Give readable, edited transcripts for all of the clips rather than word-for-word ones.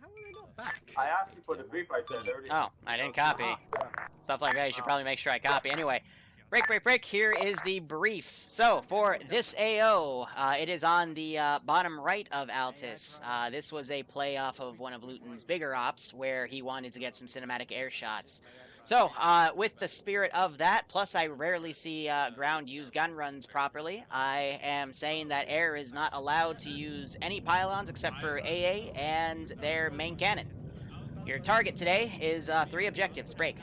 How are they not back? I asked you for the brief I said earlier. Oh, I didn't copy. Stuff like that, you should probably make sure I copy. Anyway, break. Here is the brief. So, for this AO, it is on the bottom right of Altis. This was a play off of one of Luetin's bigger ops, where he wanted to get some cinematic air shots. So, with the spirit of that, plus I rarely see ground use gun runs properly, I am saying that air is not allowed to use any pylons except for AA and their main cannon. Your target today is 3 objectives. Break.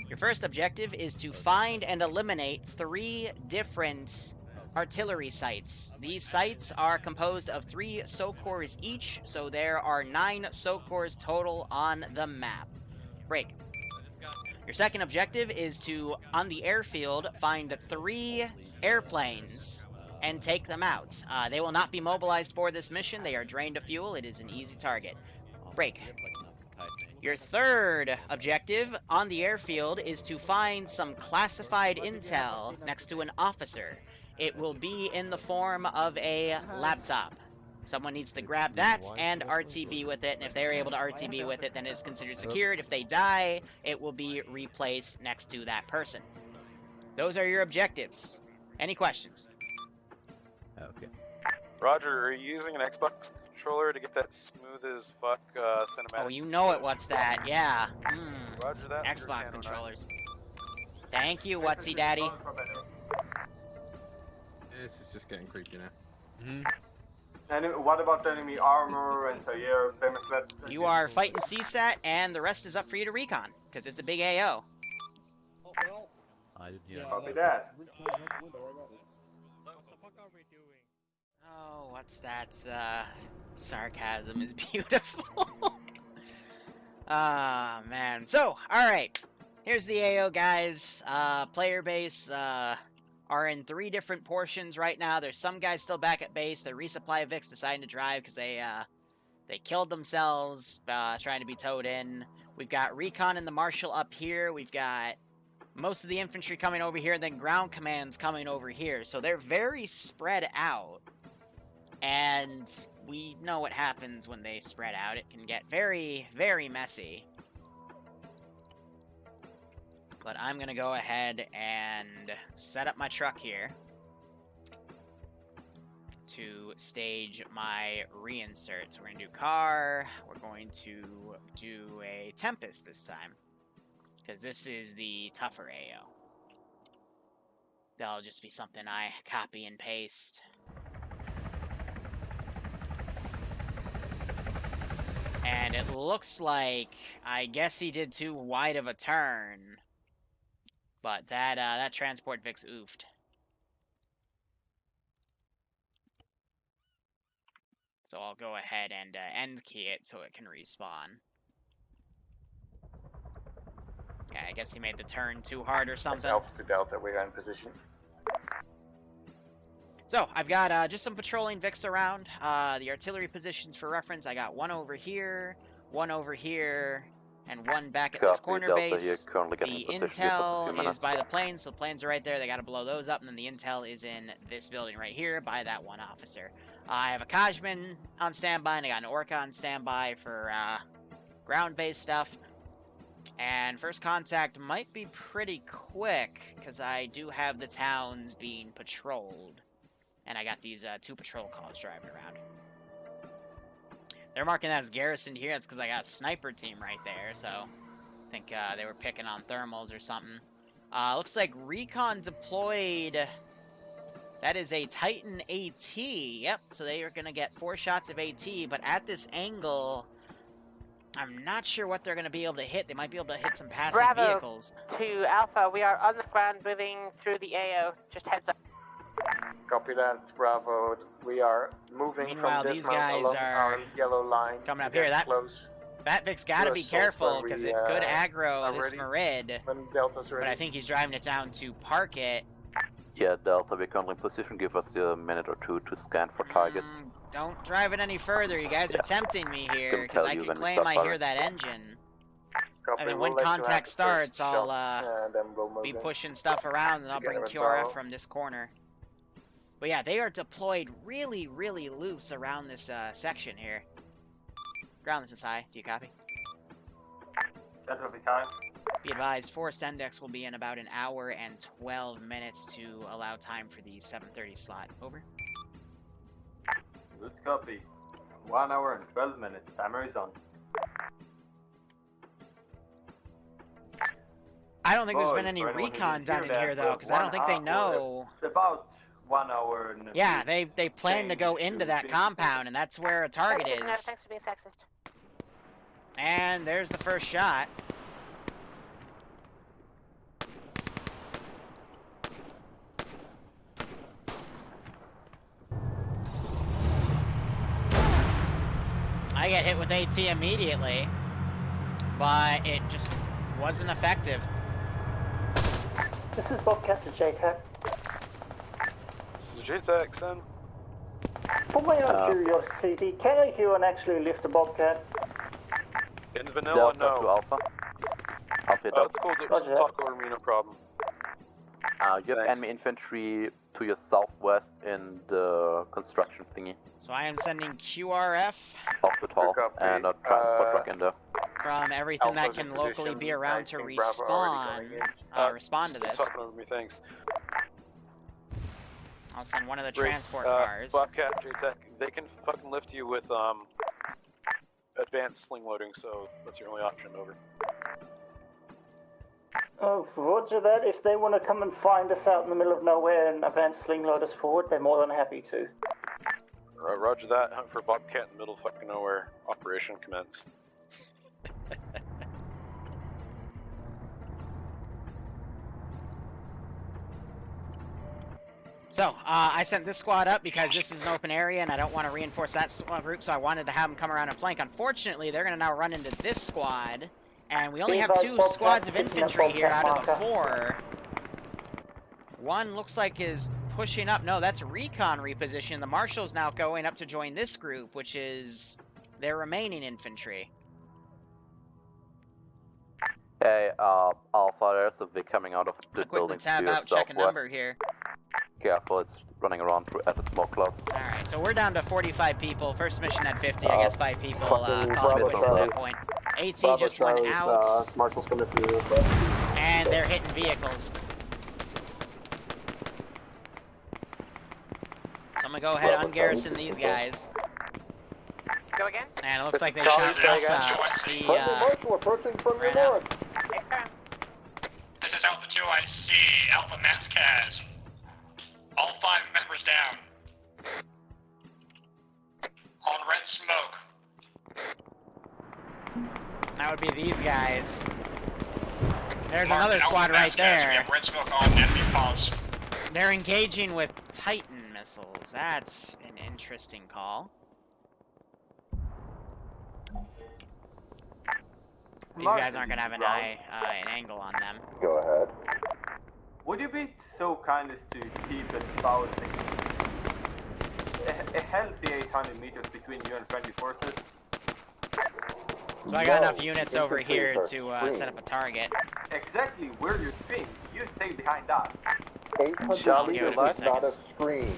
Your first objective is to find and eliminate 3 different artillery sites. These sites are composed of 3 SOCORs each, so there are 9 SOCORs total on the map. Break. Your second objective is to, on the airfield, find 3 airplanes and take them out. They will not be mobilized for this mission. They are drained of fuel. It is an easy target. Break. Your third objective on the airfield is to find some classified intel next to an officer. It will be in the form of a laptop. Someone needs to grab that and RTB with it, and if they're able to RTB with it, then it's considered secured. If they die, it will be replaced next to that person. Those are your objectives. Any questions? Okay. Roger, are you using an Xbox controller to get that smooth as fuck cinematic? Oh, you know it, what's that? Yeah. Roger that. Xbox controllers. Thank you, Whatsy Daddy. This is just getting creepy now. And what about the enemy armor and your famous weapons? You are fighting CSAT, and the rest is up for you to recon, because it's a big AO. Oh, well. Copy that. Oh, what's that? Sarcasm is beautiful. Ah, man. So, alright. Here's the AO, guys. Player base, are in 3 different portions right now. There's some guys still back at base. The resupply Vics deciding to drive because they killed themselves trying to be towed in. We've got recon and the marshal up here. We've got most of the infantry coming over here, and then ground commands coming over here. So they're very spread out. And we know what happens when they spread out. It can get very, very messy. But I'm going to go ahead and set up my truck here to stage my reinsert. So we're going to do car. We're going to do a Tempest this time, because this is the tougher AO. That'll just be something I copy and paste. And it looks like, I guess he did too wide of a turn. But that transport Vic's oofed. So I'll go ahead and end key it so it can respawn. Yeah, I guess he made the turn too hard or something. Alpha to Delta, we are in position. So, I've got just some patrolling Vics around. The artillery positions for reference, I got one over here, and one back at this corner base. The intel is by the planes, so planes are right there. They got to blow those up, and then the intel is in this building right here by that one officer. I have a Kajman on standby, and I got an Orca on standby for ground-based stuff. And first contact might be pretty quick, because I do have the towns being patrolled. And I got these 2 patrol cars driving around. They're marking that as garrisoned here. That's because I got a sniper team right there, so I think they were picking on thermals or something. Looks like recon deployed. That is a Titan AT. Yep, so they are going to get 4 shots of AT, but at this angle, I'm not sure what they're going to be able to hit. They might be able to hit some passing vehicles. To Alpha, we are on the ground moving through the AO. Just heads up. Copy that, Bravo. We are moving Meanwhile, from these this guys along are our yellow line. coming up here. That Vic's got to be careful because it could aggro this Merid. But I think he's driving it down to park it. Yeah, Delta, we're currently in position. Give us a minute or 2 to scan for targets. Don't drive it any further. You guys are tempting me here because I can claim I hear that engine. Copy. And then when contact starts, I'll be pushing stuff around, and I'll bring QRF from this corner. But yeah, they are deployed really, really loose around this section here. Groundless is high. Do you copy? Center of the time. Be advised, Forest Index will be in about an hour and 12 minutes to allow time for the 7:30 slot. Over. Good copy. 1 hour and 12 minutes. Timer is on. I don't think there's Boys, been any for anyone who recon didn't done hear in that, here though, because I don't think they know. About 1 hour and. Yeah, they plan to go change into to that 50. compound, and that's where a target Sexist, no, is. thanks for being sexist. And there's the first shot. I get hit with AT immediately, but it just wasn't effective. This is Bobcat to JTAC. This is JTAC, son. For my own curiosity, can anyone actually lift a Bobcat? In vanilla, Delta no. to Alpha. Alpha That's Delta. cool. Roger. Talk over me, no problem. You have Thanks. enemy infantry to your southwest in the construction thingy. So I am sending QRF Hospital Copy. and a transport truck in there. from everything that Alpha's in can locally position, be around to 19 Bravo already respawn, going in. respond to Stop this. talking over me, thanks. I'll send one of the Great. transport cars. Bobcat, JTAC, they can fucking lift you with advanced sling loading, so that's your only option. Over. Oh, roger that. If they want to come and find us out in the middle of nowhere and advance sling load us forward, they're more than happy to. Roger that. Hunt for Bobcat in the middle of fucking nowhere. Operation commence. So, I sent this squad up because this is an open area and I don't want to reinforce that group, so I wanted to have them come around and flank. Unfortunately, they're going to now run into this squad, and we only have 2 squads of infantry here out of the 4. One looks like is pushing up. No, that's recon reposition. The marshal's now going up to join this group, which is their remaining infantry. Hey, Alpha, there's a Vic coming out of the Quickly building to tab your out, check a southwest. number here. Careful, it's running around at the smoke clouds. Alright, so we're down to 45 people. First mission at 50. I guess 5 people call it Bravo quits at Charlie. that point. AT just went out, Marshall's coming through. and they're hitting vehicles. So I'm gonna go ahead and ungarrison these guys. Go again? And it looks like they shot this, the, Marshall approaching from your right now. north. Okay. This is Alpha 2, I see Alpha Maskaz. All 5 members down. On red smoke. that would be these guys. There's Marked another Alpha squad right Maskaz. We there. have red smoke on enemy pause. They're engaging with Titan missiles. That's an interesting call. These guys aren't gonna have an an angle on them. Go ahead. Would you be so kind as to keep it about a healthy 800 meters between you and friendly forces? So I got enough units over here to set up a target. Exactly where you think. You stay behind that. 800 Charlie, give it a meters, few not a seconds. screen.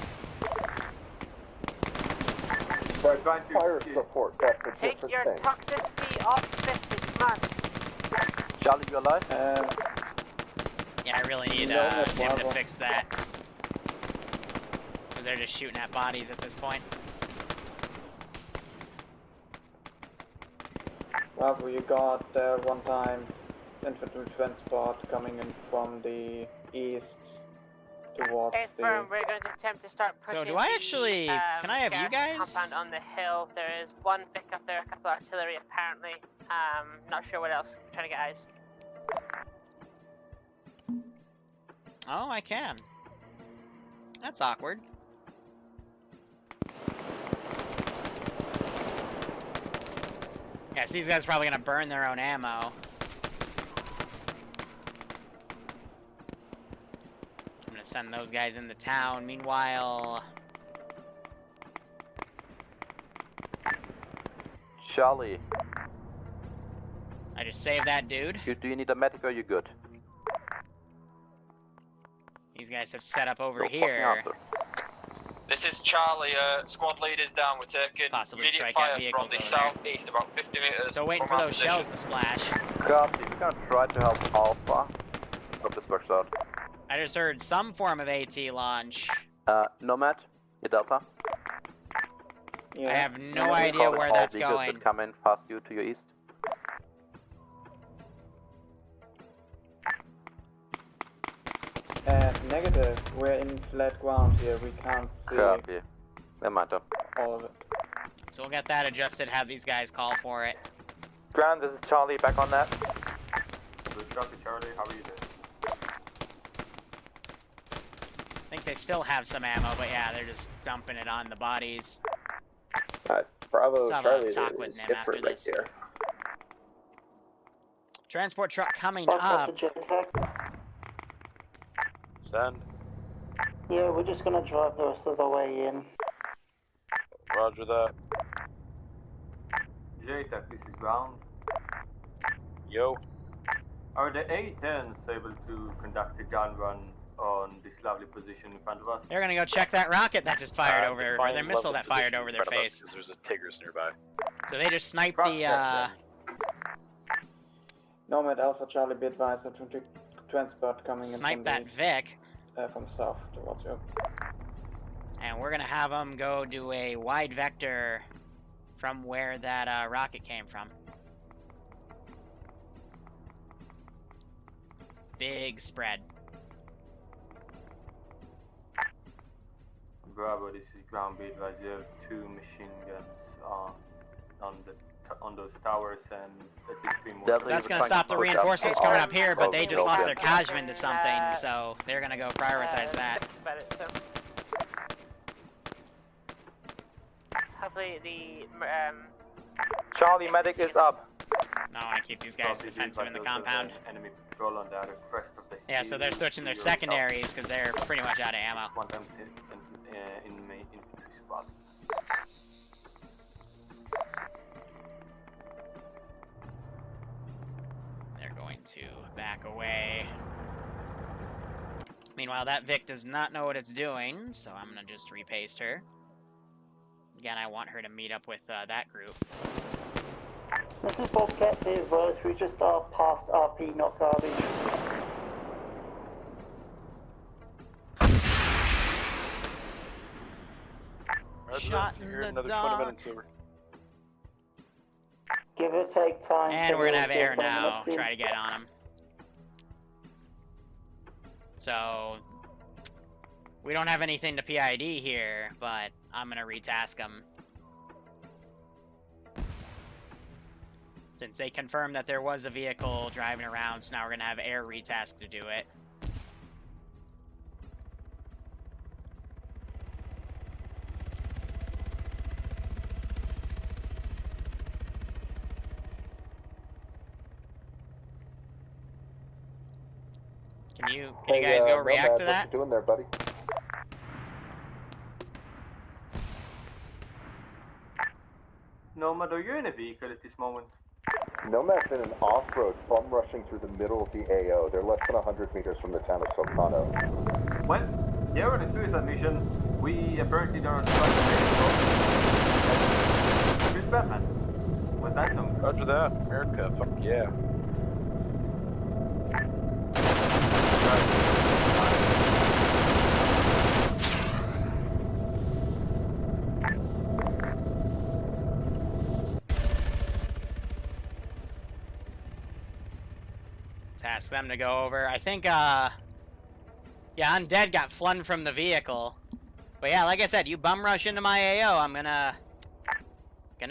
We're trying to Fire support, that's a Take different your thing. toxicity off 50, come on. Charlie, you alive? Yeah, I really need No, no him to problem. fix that. Because they're just shooting at bodies at this point. Bravo, you got 1 times infantry transport coming in from the east towards Okay, the... firm, we're going to attempt to start pushing. So do I the, actually- can I have you garrison guys? Compound on the hill. There is 1 Vic up there, a couple artillery apparently. Not sure what else. I'm trying to get eyes. Oh, I can. That's awkward. Yeah, so these guys are probably gonna burn their own ammo. I'm gonna send those guys into town. Meanwhile, Charlie, I just saved that dude. do you need a medic or are you good? These guys have set up over No fucking here. answer. This is Charlie, squad leaders down. We're taking Possibly immediate strike fire at from vehicles the over there. southeast, about 50 meters. Still waiting from for our those position. shells to splash. Copy, we're gonna try to help Alpha. Stop this works out. I just heard some form of AT launch. Nomad, your Delta. Yeah. I have no We're idea calling where all that's vehicles going. that come in past you to your east. Negative. We're in flat ground here. We can't see Copy. No matter. all of it. So we'll get that adjusted, have these guys call for it. Ground, this is Charlie, back on that. Good copy, Charlie. How are you doing? I think they still have some ammo, but yeah, they're just dumping it on the bodies. Bravo, Let's have Charlie, a talk with is them hit after for it right this. here. Transport truck coming Fuck up. the jetpack. Send. Yeah, we're just gonna drive the rest of the way in. Roger that. JTAC, this is ground. Yo. Are the A-10s able to conduct a gun run on this lovely position in front of us? They're gonna go check that rocket that just fired over, or define their missile level that fired position over in their front of us, face. because there's a Tigris nearby. So they just sniped Cross the, check Nomad Alpha Charlie, be advised of transport coming in sniped from that Vic, from south towards you. and we're gonna have them go do a wide vector from where that rocket came from. Big spread. Bravo, this is ground. Be advised, you have 2 machine guns on those towers and at least 3 more. Definitely. That's we're gonna trying stop to the push up reinforcements all coming up here, but of they the just lost their buildings. Kajman to something, so they're gonna go prioritize that. About it, so. Hopefully the Charlie, medic is up. No, I wanna keep these guys Copy, be defensive in the advised, compound. there's an enemy patrol on the other crest of the Yeah, so they're hill switching their to your south. secondaries because they're pretty much out of ammo. One time in main infantry spot. They're going to back away. Meanwhile, that Vic does not know what it's doing, so I'm gonna just repaste her. Again, I want her to meet up with that group. This is Bobcat here, Rose. We just are past RP, not garbage. Shot in Here, the another dark. 20 minutes over. Give or take time. And we're gonna have air everyone now. to Try to get on them. So we don't have anything to PID here, but I'm gonna retask them. Since they confirmed that there was a vehicle driving around, so now we're gonna have air retask to do it. Can you guys go react to that? What you doing there, buddy? Nomad, are you in a vehicle at this moment? Nomad's in an off-road, bum rushing through the middle of the AO. They're less than 100 meters from the town of Solcano. Well, you're on a suicide mission. We apparently don't have to Who's Batman? What's that song? Roger that. America, fuck yeah. Ask them to go over. I think, yeah, Undead got flung from the vehicle. But yeah, like I said, you bum rush into my AO, I'm gonna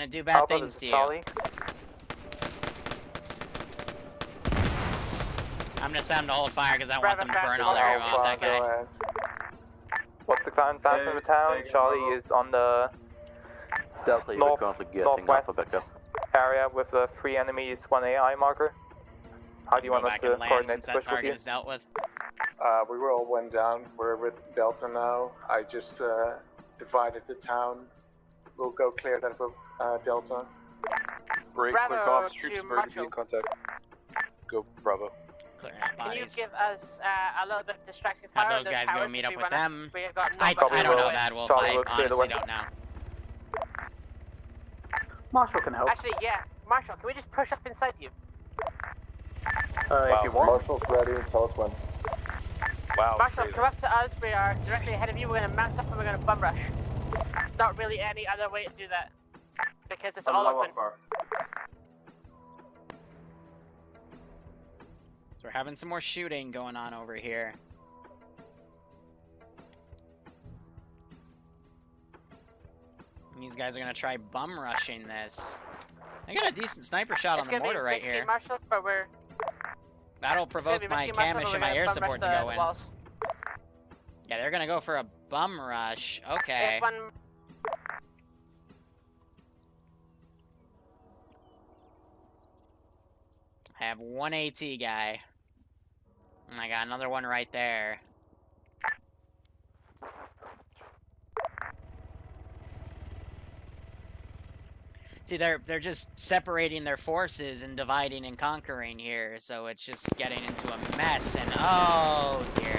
do bad Alpha, things this is to you. Charlie. I'm gonna send them to hold fire because I want them to burn all their ammo off that guy. What's the current plan for the town? Charlie is on the Delta, you're North- currently getting northwest. Alpha back up. area with 3 enemies, 1 AI marker. How do you want Go us back to and land coordinate since the that push with target you? is dealt with. We rolled one down. We're with Delta now. I just divided the town. We'll go clear that with Delta. Break, Bravo quick ops, to troops, Macho. emergency in contact. Go, Bravo. Clearing out Can you bodies. give us a little bit of distracting Have fire? those guys go meet up with them. We've got I nobody don't know, away. Mad Wolf. Charlie I will clear the honestly way. don't know. Marshall can help. Actually, yeah. Marshall, can we just push up inside you? If you want. Marshall's ready. Tell us when. Wow. Marshall, crazy. come up to us. We are directly ahead of you. We're going to mount up and we're going to bum rush. Not really any other way to do that. Because it's all open. So we're having some more shooting going on over here. And these guys are gonna try bum rushing this. I got a decent sniper shot on the mortar right here. Marshall, but we're... That'll provoke my Camish and my air support to go in. Yeah, they're gonna go for a bum rush. Okay. I have one AT guy. And I got another one right there. See, they're just separating their forces and dividing and conquering here, so it's just getting into a mess, and oh dear.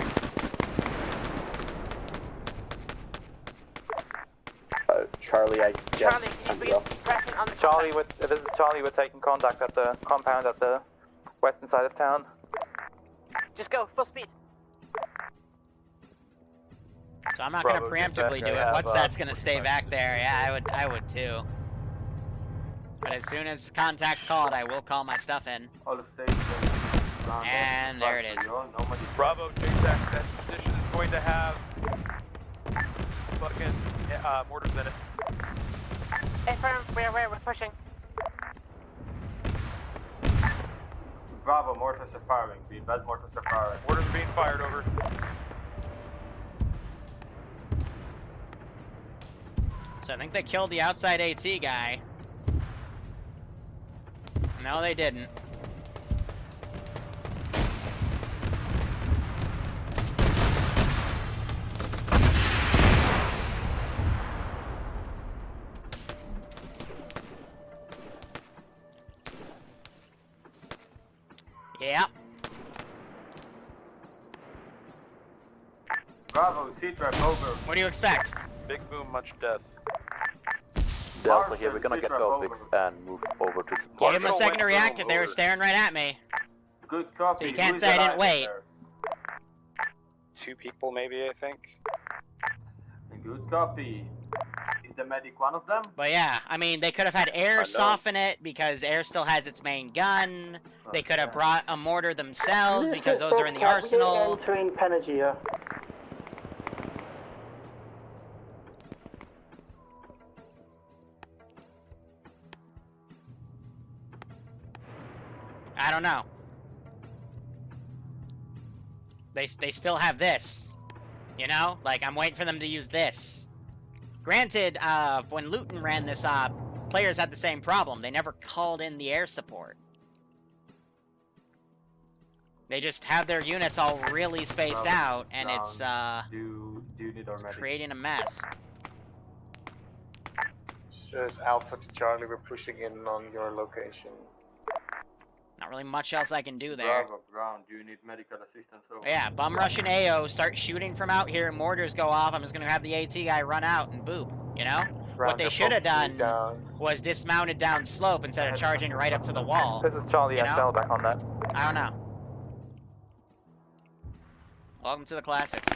Charlie, I guess. Charlie, can you begin pressing on the Charlie, this is Charlie. We're taking contact at the compound at the western side of town. Just go, full speed. So I'm not Bravo, gonna preemptively do it. What's that's gonna stay back there? Yeah, I would too. But as soon as contact's called, I will call my stuff in. All the stations. And there it is. Bravo, JSAC, that position is going to have fucking mortars in it. Affirm, we're pushing. Bravo, mortars are firing. Bad mortars are firing. Mortars being fired over. So I think they killed the outside AT guy. No, they didn't. Yeah. Bravo, C-trap over. What do you expect? Big boom, much death. Delta here, we're gonna get Velvix and move over to support. Give him a second to react if they were staring right at me. Good copy. So you can't say I didn't wait. 2 people, maybe, I think. Good copy. Is the medic one of them? But yeah, I mean, they could have had air soften it because air still has its main gun. They could have brought a mortar themselves because those are in the arsenal. Entering Panagia. I don't know. They still have this. You know? Like, I'm waiting for them to use this. Granted, when Luetin ran this op, players had the same problem. They never called in the air support. They just have their units all really spaced out, and it's, creating a mess. Says Alpha to Charlie, we're pushing in on your location. Not really much else I can do there. Bravo, ground. Do you need medical assistance? Over? Yeah, bum rush and AO, start shooting from out here, mortars go off, I'm just gonna have the AT guy run out and boop, you know? What they should have done was dismounted down slope instead of charging right up to the wall. This is Charlie, you know? I'll back on that. I don't know. Welcome to the classics.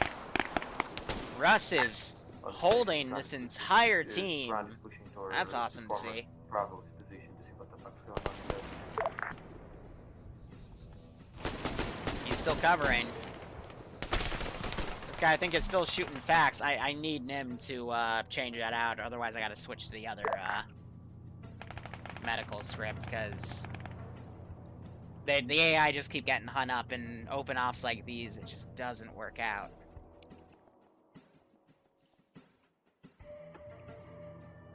Russ is holding this entire team. That's awesome to see. Bravo's position to see what the fuck's going on there. He's still covering. This guy, I think, is still shooting facts. I need him to change that out, otherwise I gotta switch to the other medical script, because the AI just keep getting hung up in open offs like these. It just doesn't work out.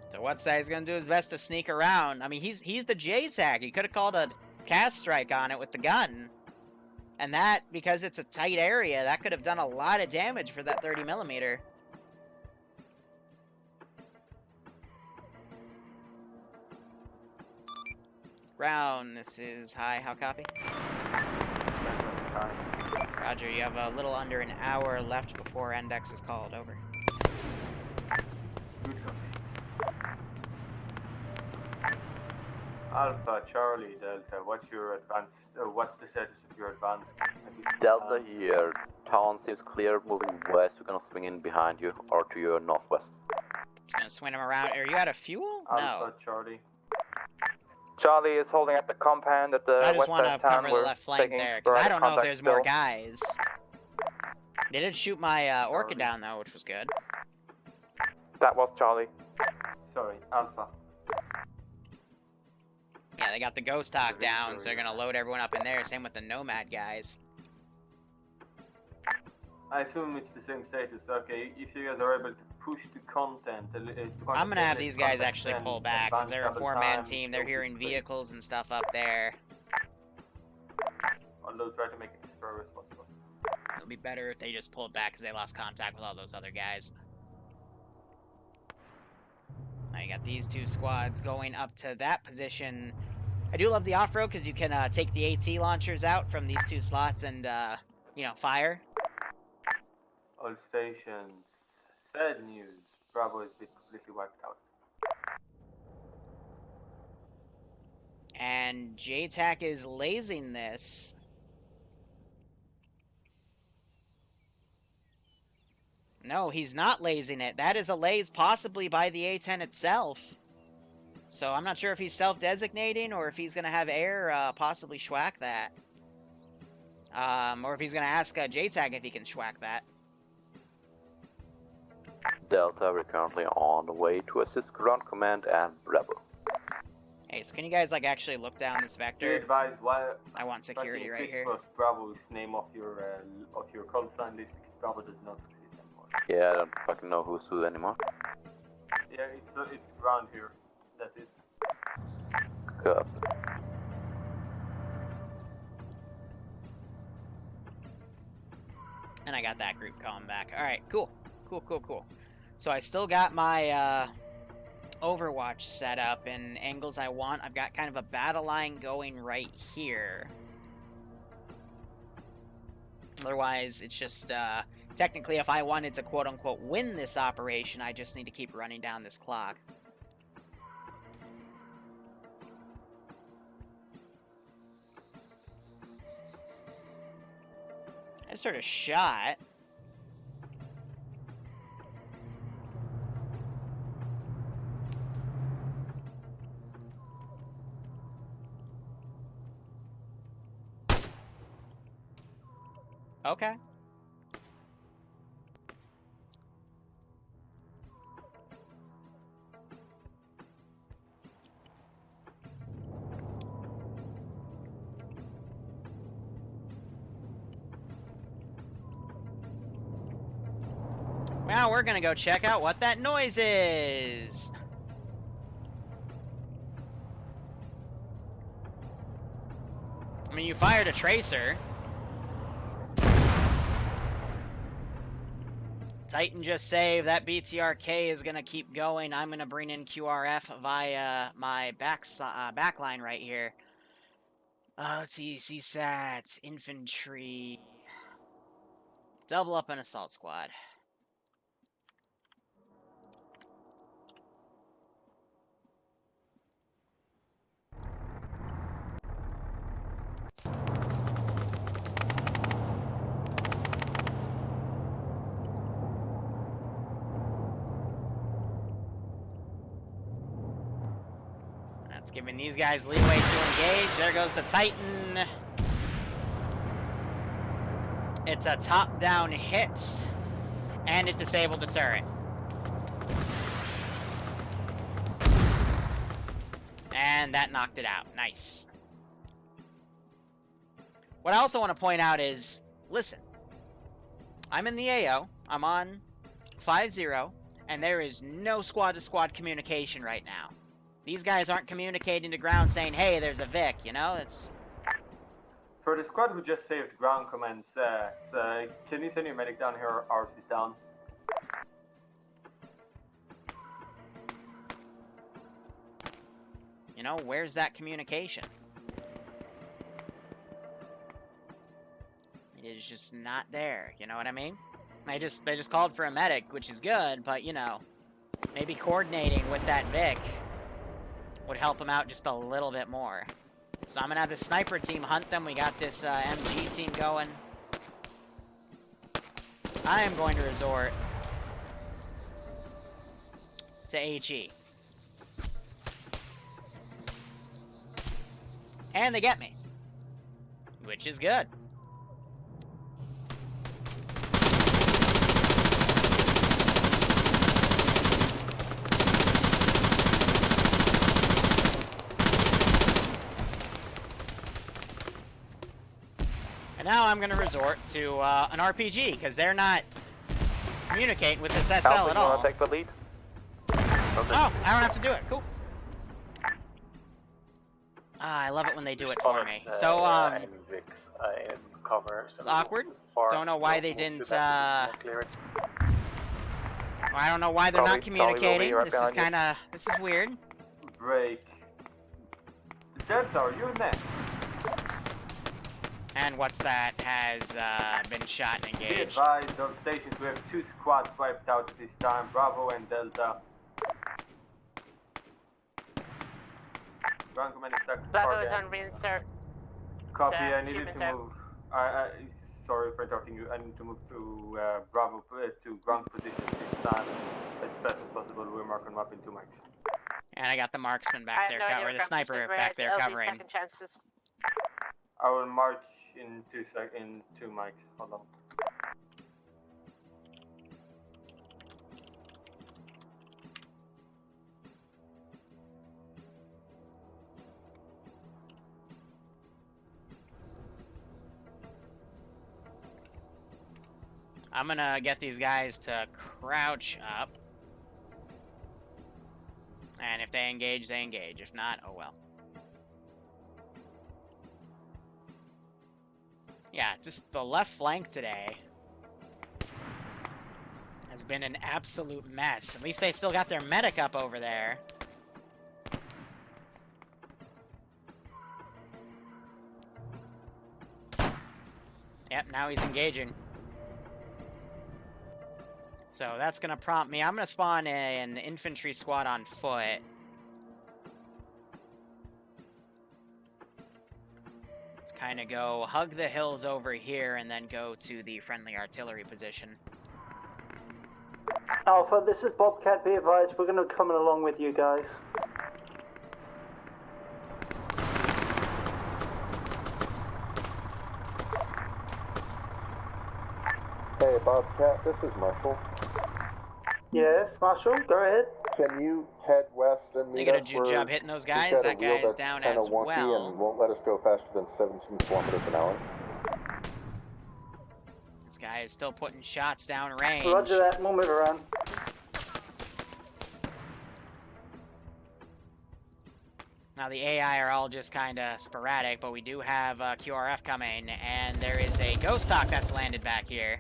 So what's that? He's gonna do his best to sneak around. I mean, he's the JSAC. He could have called a cast strike on it with the gun. And that, because it's a tight area, that could have done a lot of damage for that 30mm. Ground, this is high, how copy? time. Roger, you have a little under an hour left before index is called. Over. Good copy. Alpha, Charlie, Delta, what's your advance? What's the status of your advance? Delta here. Town seems clear. Moving west. We're gonna swing in behind you or to your northwest. Just gonna swing him around. Are you out of fuel? No. Alpha, Charlie. Charlie is holding at the compound at the I just west want end to of town. cover the We're left flank taking there, because I sporadic don't know if contact there's more still. guys. They did shoot my Orca down, though, which was good. That was Charlie. Sorry, Alpha. Yeah, they got the Ghost Hawk down, so they're gonna load everyone up in there. Same with the Nomad guys. I assume it's the same status. Okay, if you guys are able to push the content, I'm gonna have these guys actually then pull back, because they're a advance 4-man time, team. They're so hearing quickly. vehicles and stuff up there. Although try to make it as far as possible. It'll be better if they just pulled back, because they lost contact with all those other guys. Now you got these two squads going up to that position. I do love the off-road, because you can take the AT launchers out from these two slots and, you know, fire. All stations. Sad news. Bravo has been completely wiped out. And JTAC is lasing this. No, he's not lasing it. That is a laze possibly by the A-10 itself. So I'm not sure if he's self-designating or if he's going to have air possibly schwack that. Or if he's going to ask JTAC if he can schwack that. Delta, we're currently on the way to assist ground command and Bravo. Hey, so can you guys, like, actually look down this Be vector? advised why I want security right here. Bravo's name off your call sign list because Bravo does not exist anymore. Yeah, I don't fucking know who's who anymore. Yeah, it's around here. That's it. Good. And I got that group coming back. Alright, cool. Cool. So I still got my Overwatch set up and angles I want. I've got kind of a battle line going right here. Otherwise, it's just, technically, if I wanted to quote-unquote win this operation, I just need to keep running down this clock. I sort of shot. Okay. Now we're gonna go check out what that noise is. I mean, you fired a tracer. Titan just saved. That BTRK is gonna keep going. I'm gonna bring in QRF via my backline right here. Let's see, CSAT, infantry. Double up an assault squad. That's giving these guys leeway to engage. There goes the Titan. It's a top-down hit, and it disabled the turret. And that knocked it out. Nice. What I also want to point out is, listen, I'm in the AO. I'm on 5-0, and there is no squad-to-squad communication right now. These guys aren't communicating to ground saying, hey, there's a Vic, you know? It's... For the squad who just saved ground commands, can you send your medic down here? Ours is down. You know, where's that communication? is just not there. You know what I mean? They just called for a medic, which is good, but you know, maybe coordinating with that Vic would help them out just a little bit more. So I'm gonna have the sniper team hunt them. We got this MG team going. I am going to resort to HE. And they get me, which is good. And now I'm going to resort to an RPG, because they're not communicating with this SL at all. You want to take the lead? Oh, I don't have to do it. Cool. I love it when they do it for me. So, it's awkward. Don't know why they didn't, I don't know why they're not communicating. This is kinda, this is weird. Break. Delta, are you next? And what's that has been shot and Be engaged. advised, on stations we have 2 squads wiped out at this time, Bravo and Delta. Ground command is stuck. Bravo is on reinsert. Copy, I needed to move. Sorry for interrupting you. I need to move to Bravo, to ground position this time as fast as possible. We're marking map in 2 mics. And I got the marksman back there, or the sniper back there covering. Second chances. I will march in 2 mics. Hold on. I'm gonna get these guys to crouch up. And if they engage, they engage. If not, oh well. Yeah, just the left flank today has been an absolute mess. At least they still got their medic up over there. Yep, now he's engaging. So that's going to prompt me. I'm going to spawn an infantry squad on foot. Let's kind of go hug the hills over here and then go to the friendly artillery position. Alpha, this is Bobcat. Be advised, we're going to come along with you guys. Hey, Bobcat, this is Marshall. Yes, Marshall, go ahead. Can you head west and meet They get a us? good job hitting those guys. That guy is down as well. And won't let us go faster than 17 kilometers an hour. This guy is still putting shots down range. Roger that, we'll move around. Now the AI are all just kind of sporadic, but we do have QRF coming, and there is a ghost hawk that's landed back here.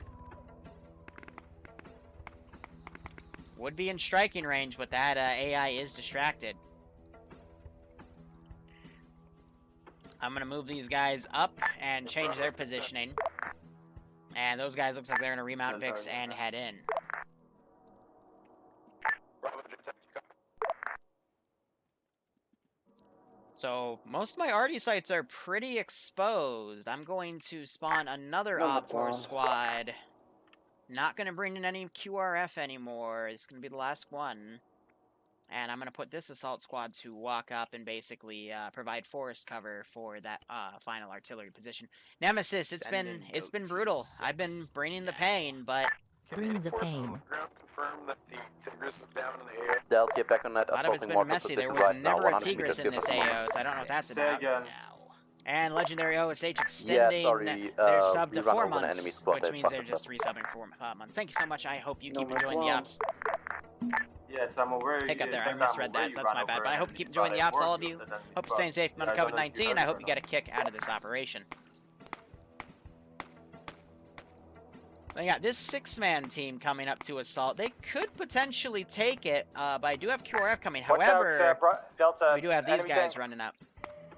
Would be in striking range, but that AI is distracted. I'm going to move these guys up and change their positioning. And those guys looks like they're going to remount Vix and head in. So most of my arty sites are pretty exposed. I'm going to spawn another OPFOR squad. Not going to bring in any QRF anymore. It's going to be the last one. And I'm going to put this assault squad to walk up and basically provide forest cover for that final artillery position. Nemesis, it's been brutal. I've been bringing the pain, but bring the pain. Confirm that the Tigris is down in the air. They'll get back on that. A lot of it's been messy. There was never a Tigris in this AO, so I don't know what that's about. Again. And Legendary OSH extending their sub to 4 months, which means they're just resubbing 4 months. Thank you so much. I hope you keep enjoying the ops. Yes, I'm aware. Hiccup there. I misread that, so that's my bad. But I hope you keep enjoying the ops, all of you. Hope you're staying safe from COVID-19. I hope you get a kick out of this operation. So you got this 6-man team coming up to assault. They could potentially take it, but I do have QRF coming. However, Delta, we do have these guys tank. running up.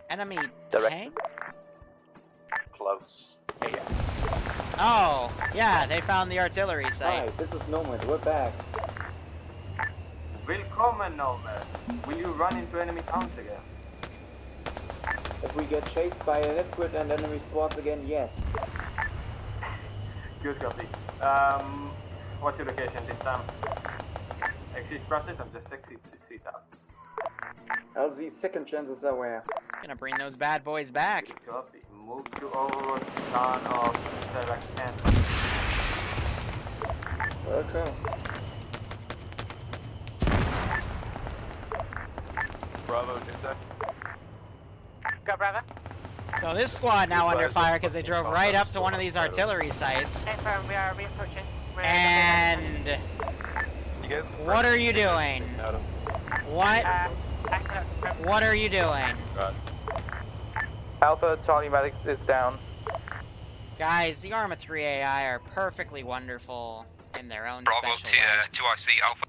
Enemy Direct. tank? Close. Yeah. Oh, yeah, they found the artillery site. Hi, this is Nomad. We're back. Willkommen, Nomad. Will you run into enemy towns again? If we get chased by a hit grid and enemy squads again, yes. Good copy. What's your location this time? Exit process, I'm just exit out. LZ second chances are where? Gonna bring those bad boys back. Good copy. Move to overload town of select 10. Okay. Bravo, Tuesday. Go, Bravo. So this squad now under fire because they drove right up to one of these artillery sites. Confirm, we are reapproaching. And You guys what are you doing? What? What are you doing? Alpha, Charlie Medics is down. Guys, the Arma 3 AI are perfectly wonderful in their own Bravo special tier way. 2IC Alpha.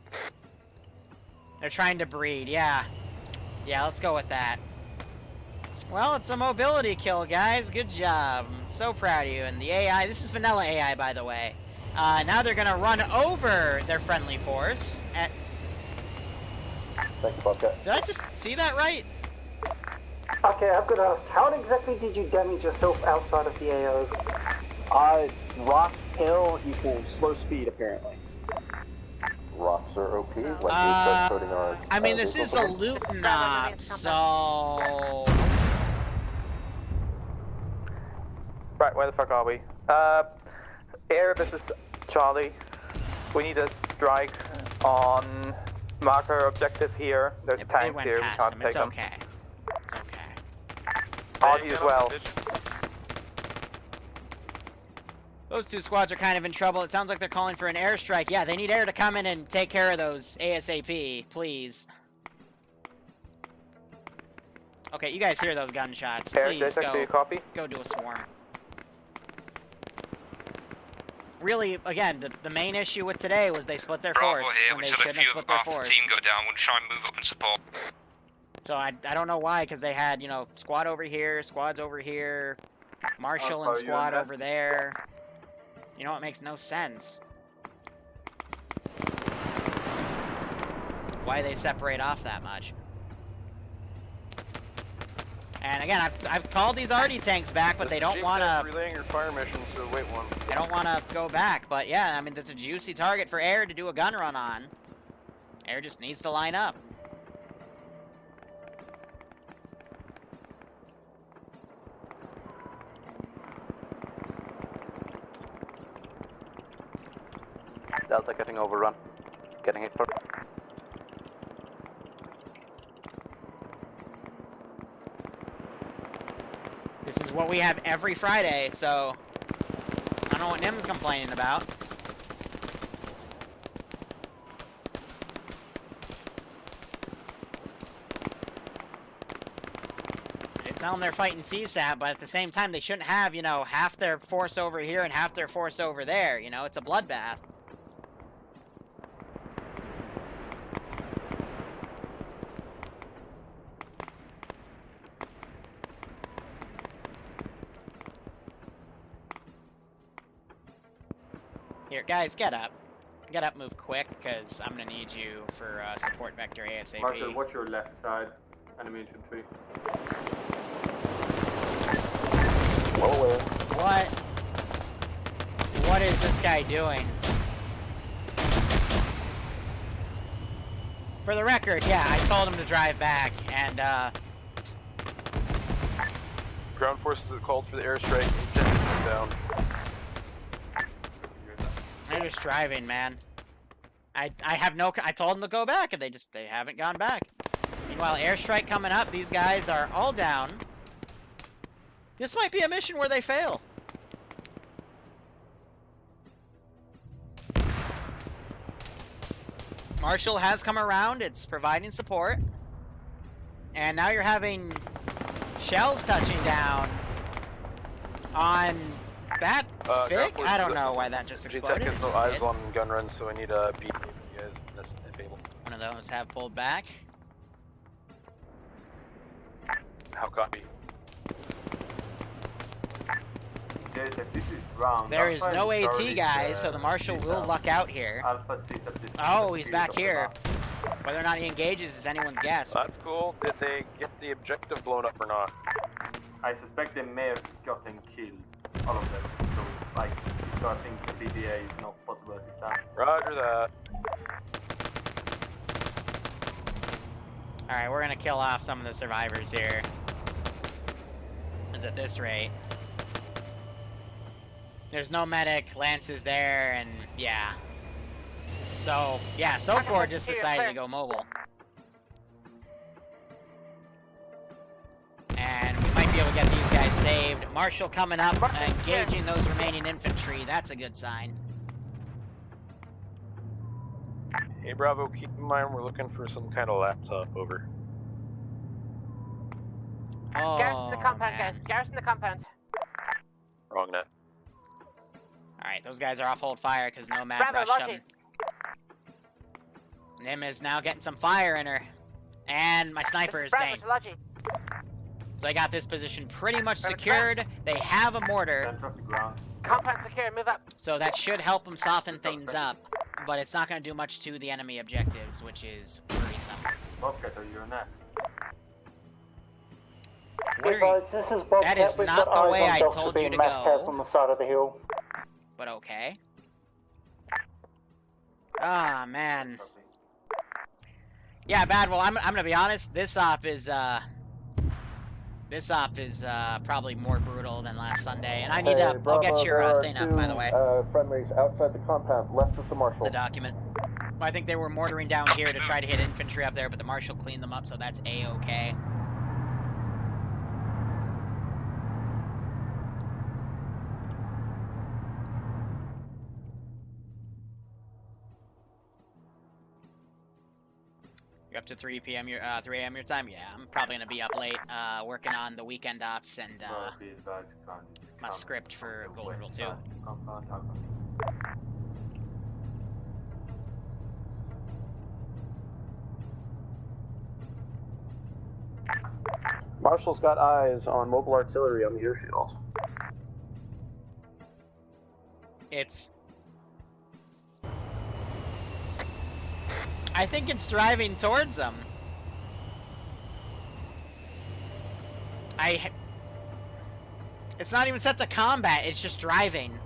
They're trying to breed, yeah. Yeah, let's go with that. Well, it's a mobility kill, guys. Good job. I'm so proud of you. And the AI, this is vanilla AI, by the way. Now they're gonna run over their friendly force. Thank you, Bobcat. Did I just see that right? Okay, I've got to ask, how exactly did you damage yourself outside of the AO? Rock hill equals slow speed, apparently. Rocks are OP. When we start coding our... I mean, this is a Luetin09, so... Right, where the fuck are we? Air, this is Charlie. We need a strike on marker objective here. There's tanks here, we can't take them. It's okay. It's okay. Audi as well. Those two squads are kind of in trouble. It sounds like they're calling for an airstrike. Yeah, they need air to come in and take care of those ASAP, please. Okay, you guys hear those gunshots. Please go do a swarm. Really, again, the main issue with today was they split their force, and they shouldn't have split their force. Team go down, we'll try and move up and support. So I don't know why, because they had, you know, squad over here, squads over here, Marshall and squad over there. You know, it makes no sense. Why they separate off that much. And again, I've called these RD tanks back, but they don't want to... relaying your fire mission, so wait one. They don't want to go back, but yeah, I mean, that's a juicy target for Air to do a gun run on. Air just needs to line up. Delta getting overrun. Getting hit for. This is what we have every Friday, so I don't know what Nim's complaining about. It's on they're fighting CSAT, but at the same time, they shouldn't have, you know, half their force over here and half their force over there. You know, it's a bloodbath. Here, guys, get up. Get up, move quick, because I'm going to need you for support vector ASAP. Marshall, watch your left side. Enemy infantry. What? What is this guy doing? For the record, yeah, I told him to drive back, and, Ground forces have called for the airstrike. Intentions down. they're just driving, man. I told them to go back, and they haven't gone back. Meanwhile, airstrike coming up, these guys are all down. This might be a mission where they fail. Marshall has come around, it's providing support. And now you're having shells touching down on that Fig? I don't know why that just exploded. G-Tech has no eyes on gun runs, so I need a beat you guys if able. One of those have pulled back. How copy? They If this is round, There is no Alpha AT, is guys, so the Marshal will luck out here. Alpha sits at this Oh, he's field back of the here. map. Whether or not he engages is anyone's guess. That's cool. Did they get the objective blown up or not? I suspect they may have gotten killed, all of them. So I think the BBA is not possible at this time. Roger that. Alright, we're gonna kill off some of the survivors here. Is at this rate. There's no medic, Lance is there, and yeah. So, yeah, Soapcore just decided to go mobile. And we might be able to get these guys saved. Marshall coming up, engaging those remaining infantry. That's a good sign. Hey, Bravo, keep in mind we're looking for some kind of laptop over. Oh, Garrison the compound, man. guys. Garrison the compound. Wrong net. Alright, those guys are off hold fire because Nomad Bravo, rushed Logi. them. Nim is now getting some fire in her. And my sniper is Bravo dang. to Logi. So I got this position pretty much secured. They have a mortar, Center of the ground. Compound secure, move up. so that should help them soften things up. But it's not going to do much to the enemy objectives, which is worrisome. Bobcat, are you on that? What Hey are you- guys, this is Bob. That is We've not got the eyes way on I Delta told being you to massed go. out on the side of the hill. But okay. Ah, man. Yeah, bad. Well, I'm gonna be honest. This op is probably more brutal than last Sunday, and I need to. I'll get your thing up, by the way. Friendlies outside the compound, left of the Marshal. The document. I think they were mortaring down here to try to hit infantry up there, but the Marshal cleaned them up, so that's A-okay. You're up to 3 p.m. 3 a.m. your time? Yeah, I'm probably gonna be up late, working on the weekend ops and my script for Golden Rule 2. Marshall's got eyes on mobile artillery on the airfield. I think it's driving towards them. It's not even set to combat, it's just driving.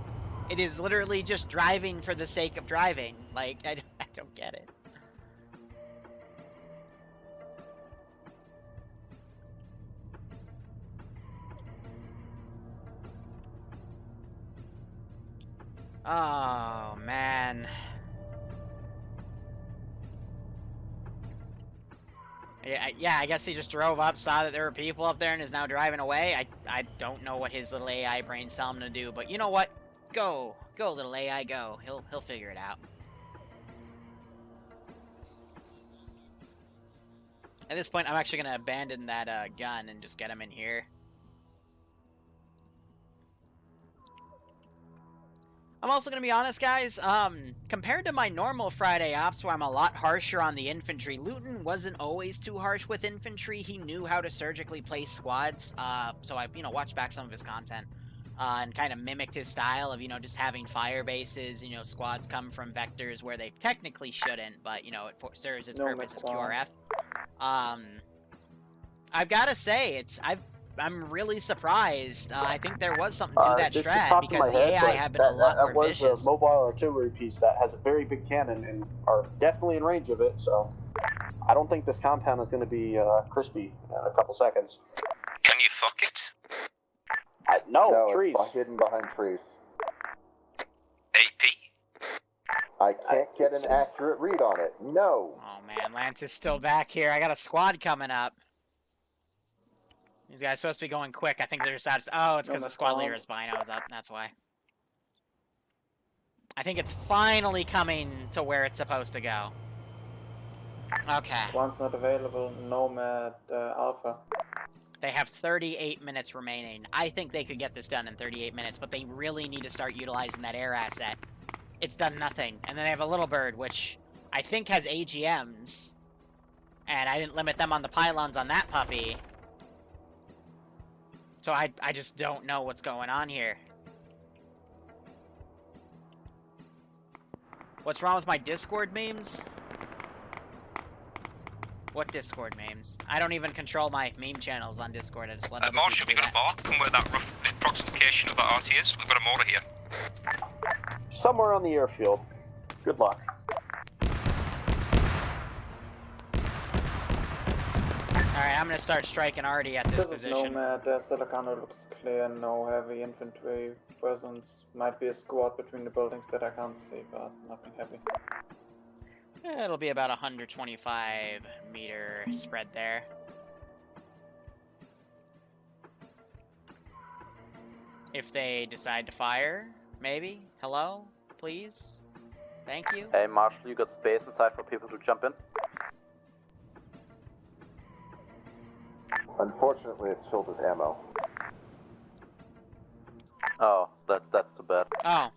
It is literally just driving for the sake of driving. Like, I don't get it. Oh, man. Yeah, I guess he just drove up, saw that there were people up there, and is now driving away. I don't know what his little AI brain's telling him to do, but you know what? Go, little AI, go. He'll figure it out. At this point, I'm actually gonna abandon that gun and just get him in here. I'm also going to be honest, guys, compared to my normal Friday ops where I'm a lot harsher on the infantry, Luetin wasn't always too harsh with infantry. He knew how to surgically place squads, so I, watched back some of his content, and kind of mimicked his style of, just having fire bases, squads come from vectors where they technically shouldn't, but, it serves its purpose as QRF. I've got to say, I'm really surprised. I think there was something to that strat because the AI have been a lot more vicious. That was a mobile artillery piece that has a very big cannon and are definitely in range of it, so I don't think this compound is going to be crispy in a couple seconds. Can you fuck it? No, trees. It's hidden behind trees. AP? I can't get an accurate read on it. No. Oh man, Lance is still back here. I got a squad coming up. These guys are supposed to be going quick. I think they're just out. Oh, it's because the squad leader is behind. I was up. That's why. I think it's finally coming to where it's supposed to go. Okay. One's not available. Nomad Alpha. They have 38 minutes remaining. I think they could get this done in 38 minutes, but they really need to start utilizing that air asset. It's done nothing. And then they have a Little Bird, which I think has AGMs. And I didn't limit them on the pylons on that puppy. So I just don't know what's going on here. What's wrong with my Discord memes? What Discord memes? I don't even control my meme channels on Discord. I just let other Marshall, we people do got a bar. Come where that rough approximation of that RT is. We've got a mortar here. Somewhere on the airfield. Good luck. Alright, I'm gonna start striking Artie at this position. Nomad, Silicano looks clear, no heavy infantry presence. Might be a squad between the buildings that I can't see, but nothing heavy. Yeah, it'll be about 125 meter spread there. If they decide to fire, maybe. Hello? Please? Thank you. Hey Marshall, you got space inside for people to jump in? Unfortunately, it's filled with ammo. Oh, that's too bad. Oh,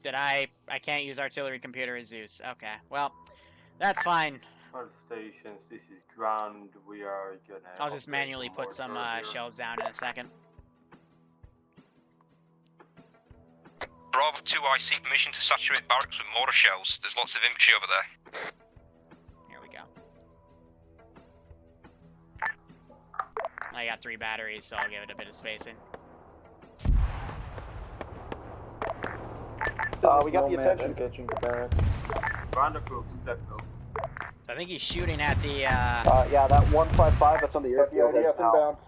did I can't use artillery computer as Zeus. Okay, well, that's fine. All stations, this is ground. We are gonna. I'll just manually put some shells down in a second. Bravo 2, I see permission to saturate barracks with mortar shells. There's lots of infantry over there. Here we go. I got 3 batteries, so I'll give it a bit of spacing. We got the attention. Engaging the barracks. Round of groups, let's go. I think he's shooting at the, yeah, that 155 that's on the airfield is inbound.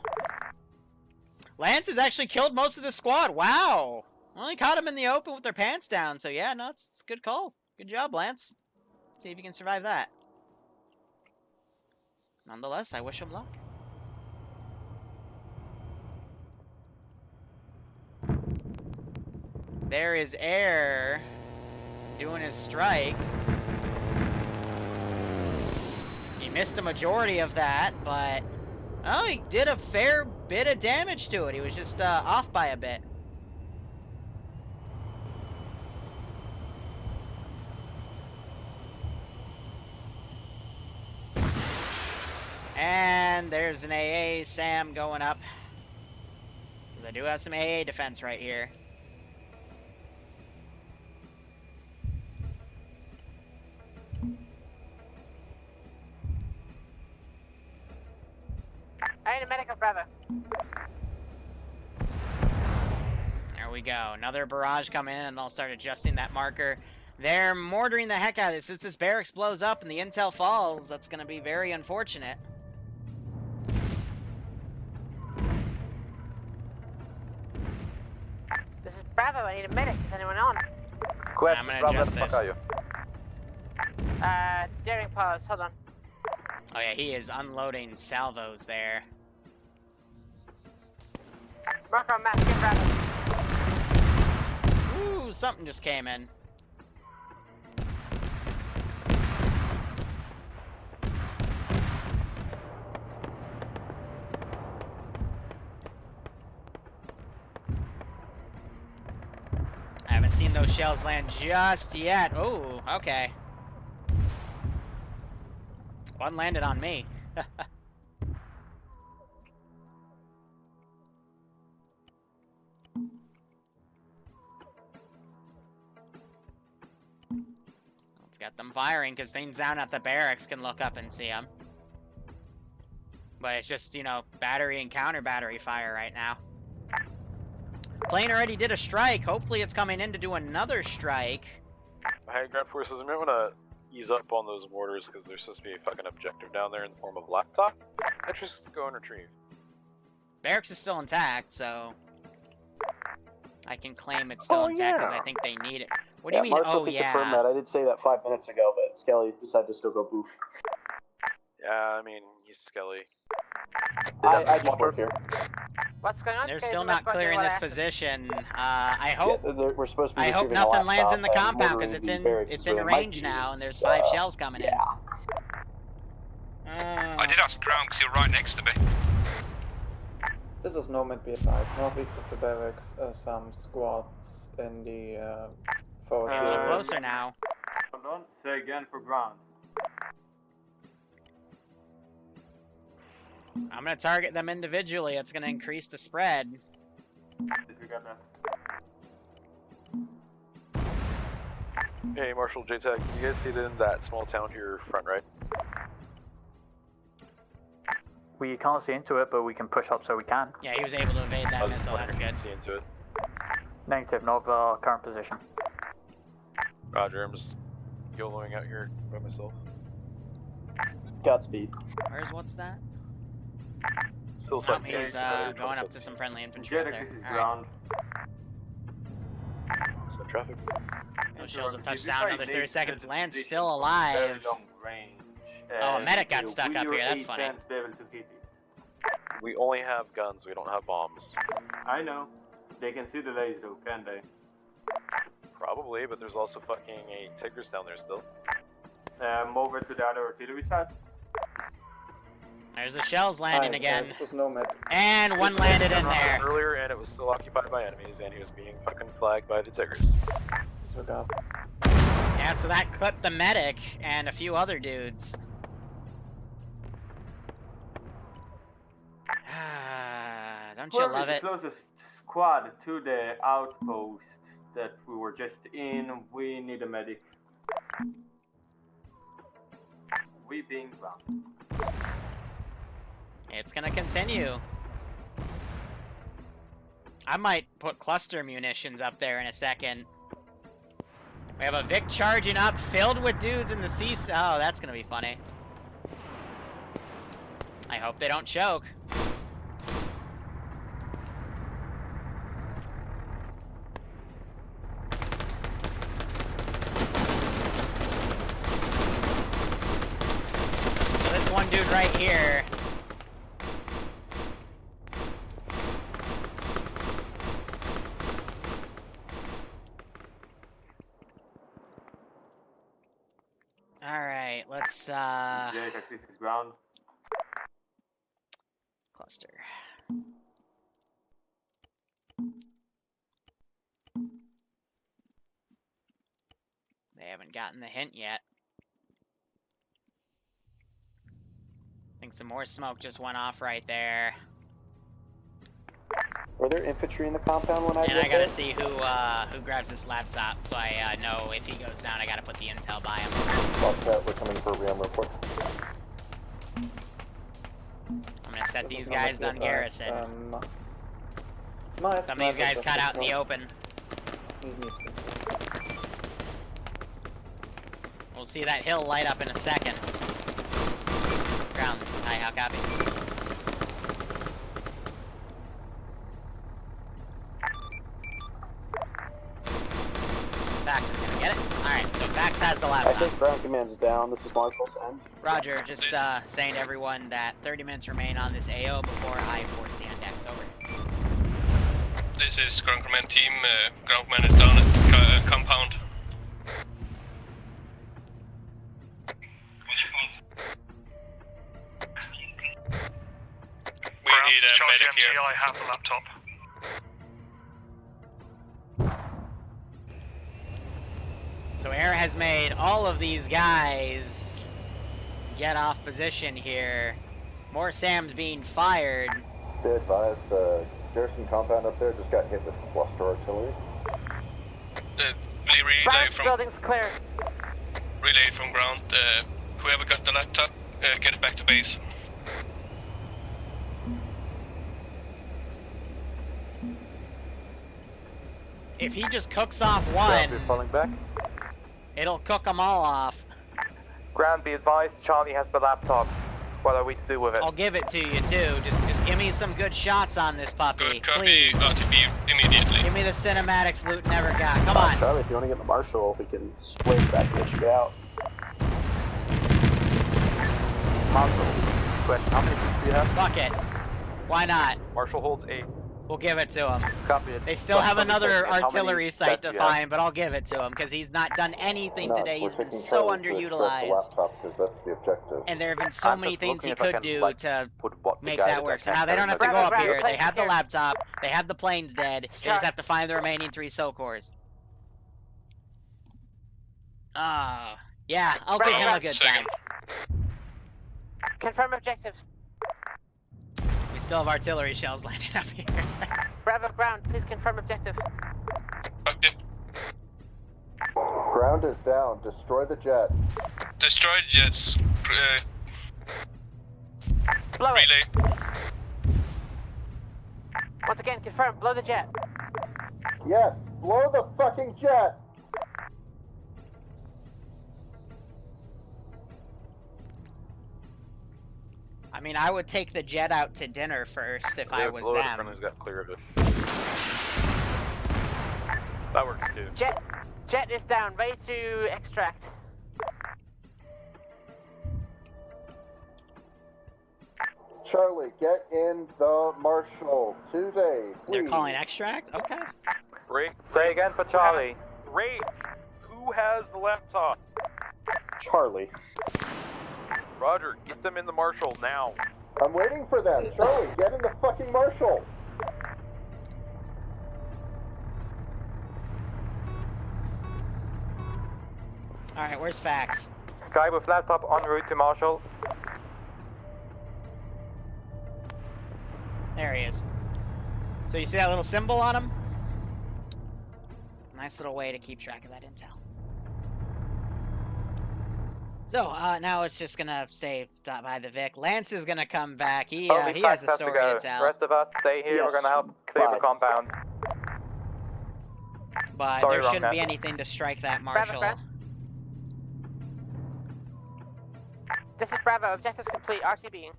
Lance has actually killed most of the squad. Wow! Only caught him in the open with their pants down, so yeah, no, it's a good call. Good job, Lance. See if you can survive that. Nonetheless, I wish him luck. There is Air doing his strike. He missed a majority of that, but oh, he did a fair bit of damage to it. He was just off by a bit. And there's an AA Sam going up. I do have some AA defense right here. I need a medic of Bravo. There we go. Another barrage coming in, and I'll start adjusting that marker. They're mortaring the heck out of this. If this barracks blows up and the intel falls, that's going to be very unfortunate. This is Bravo. I need a medic. Is anyone on? Question, I'm going to adjust this. Are you? Daring pause. Hold on. Oh yeah, he is unloading salvos there. Marker on map. Get Bravo. Ooh, something just came in. I haven't seen those shells land just yet. Oh, okay. One landed on me. Let's get them firing, because things down at the barracks can look up and see them. But it's just, you know, battery and counter battery fire right now. Plane already did a strike. Hopefully it's coming in to do another strike. Hey, ground forces, I might want to ease up on those mortars because there's supposed to be a fucking objective down there in the form of laptop. Let's just go and retrieve. Barracks is still intact, so I can claim it's still intact because I think they need it. What do you mean, Marshall oh can yeah? confirm that. I did say that 5 minutes ago, but Skelly decided to still go boof. Yeah, I mean, he's Skelly. I just work here. What's going on? They're still not clearing this position. I hope. Yeah, we're supposed to be I hope receiving a nothing lands in the laptop and compound because mortaring it's the barracks, it's so in it might range be now, and there's used, 5 shells coming in. I did ask ground because you're right next to me. This is Nomad, be advised. Northeast of the barracks, some squads in the forest. A little closer now. Hold on. Say again for ground. I'm gonna target them individually. It's gonna increase the spread. Disregard that. Hey, Marshal JTAG, you guys see it in that small town here front right? We can't see into it, but we can push up so we can. Yeah, he was able to evade that missile, that's good. See into it. Negative, not of our current position. Roger, I'm just YOLOing out here by myself. Godspeed. What's that? Still Oh, he's going up to some friendly infantry up there. Alright. So traffic. No shows of touchdown, another 30 seconds. Land's still alive. Oh, a medic got stuck up here, that's funny. We only have guns, we don't have bombs. I know. They can see the laser though, can they? Probably, but there's also fucking a Tigris down there still. Over to the other artillery side. There's the shells landing again. Nomad. And one landed in there. Earlier, and it was still occupied by enemies, and he was being fucking flagged by the Tigris. Yeah, so that clipped the medic and a few other dudes. Don't you love it? The closest squad to the outpost that we were just in, we need a medic. We being ground. It's gonna continue. I might put cluster munitions up there in a second. We have a Vic charging up, filled with dudes in the CSAT. Oh, that's gonna be funny. I hope they don't choke. So this one dude right here. Alright, let's Yeah, this is ground. Cluster. They haven't gotten the hint yet. I think some more smoke just went off right there. Were there infantry in the compound when I And get I gotta there? see who grabs this laptop, so I know if he goes down, I gotta put the intel by him. Watch that, we're coming for a real report. I'm gonna set these guys on garrison. Some of these guys cut out in the open. We'll see that hill light up in a second. Ground, this is high, how copy? Fax is gonna get it. Alright, so Fax has the I laptop. think ground command's down. This is Marshall's end. Roger, just saying to everyone that 30 minutes remain on this AO before I force the index. Over. This is ground command team. Ground command is down at compound. We need a medic here. I have the laptop. So Air has made all of these guys get off position here. More SAMs being fired. Stay advised, the garrison compound up there just got hit with cluster artillery. Building's clear. Relay from ground. Whoever got the laptop, get it back to base. If he just cooks off one, Falling back. it'll cook them all off. Ground, be advised, Charlie has the laptop. What are we to do with it? I'll give it to you too. Just give me some good shots on this puppy, Good copy. please. RTB immediately. Give me the cinematics loot never got. Come on. Charlie, if you want to get the Marshall, we can split back and get you out. Marshall, question, how many troops do you have? Fuck it. Why not? Marshall holds 8. We'll give it to him. Copy it. They still have another How many artillery site sets to do you have? find, but I'll give it to him because he's not done anything No, today. we're He's been taking so Charlie to extract the underutilized. laptop because that's the objective. And there have been so I'm many just things looking he if I could can, do like, to put what the make guy that work. So now they don't have to Grab go it, up grab it, here. They place have it the here. laptop. They have the planes dead. They just have to find the remaining 3 SOCORs. Yeah, I'll give him a good time. Confirm objectives. We still have artillery shells landing up here. Bravo ground, please confirm objective. Grab Ground is down. Destroy the jet. Destroy jets. Blow it. Relay. Once again, confirm. Blow the jet. Yes, blow the fucking jet! I mean, I would take the jet out to dinner first if I was them. Has got clear of it. That works too. Jet is down. Ready to extract. Charlie, get in the Marshal today, please. They're calling extract? Okay. Break. Say again for Charlie. Break. Who has the laptop? Charlie. Roger, get them in the Marshal now. I'm waiting for them. Charlie, get in the fucking Marshal. Alright, where's Fax? Guy with laptop en route to Marshall. There he is. So you see that little symbol on him? Nice little way to keep track of that intel. So, now it's just gonna stay by the Vic. Lance is gonna come back. He has a story to tell. The rest of us stay here. Yes. We're gonna help clear the compound. But Sorry, there shouldn't wrong be net. anything to strike that Marshal. Bravo. This is Bravo. Objectives complete. RTB.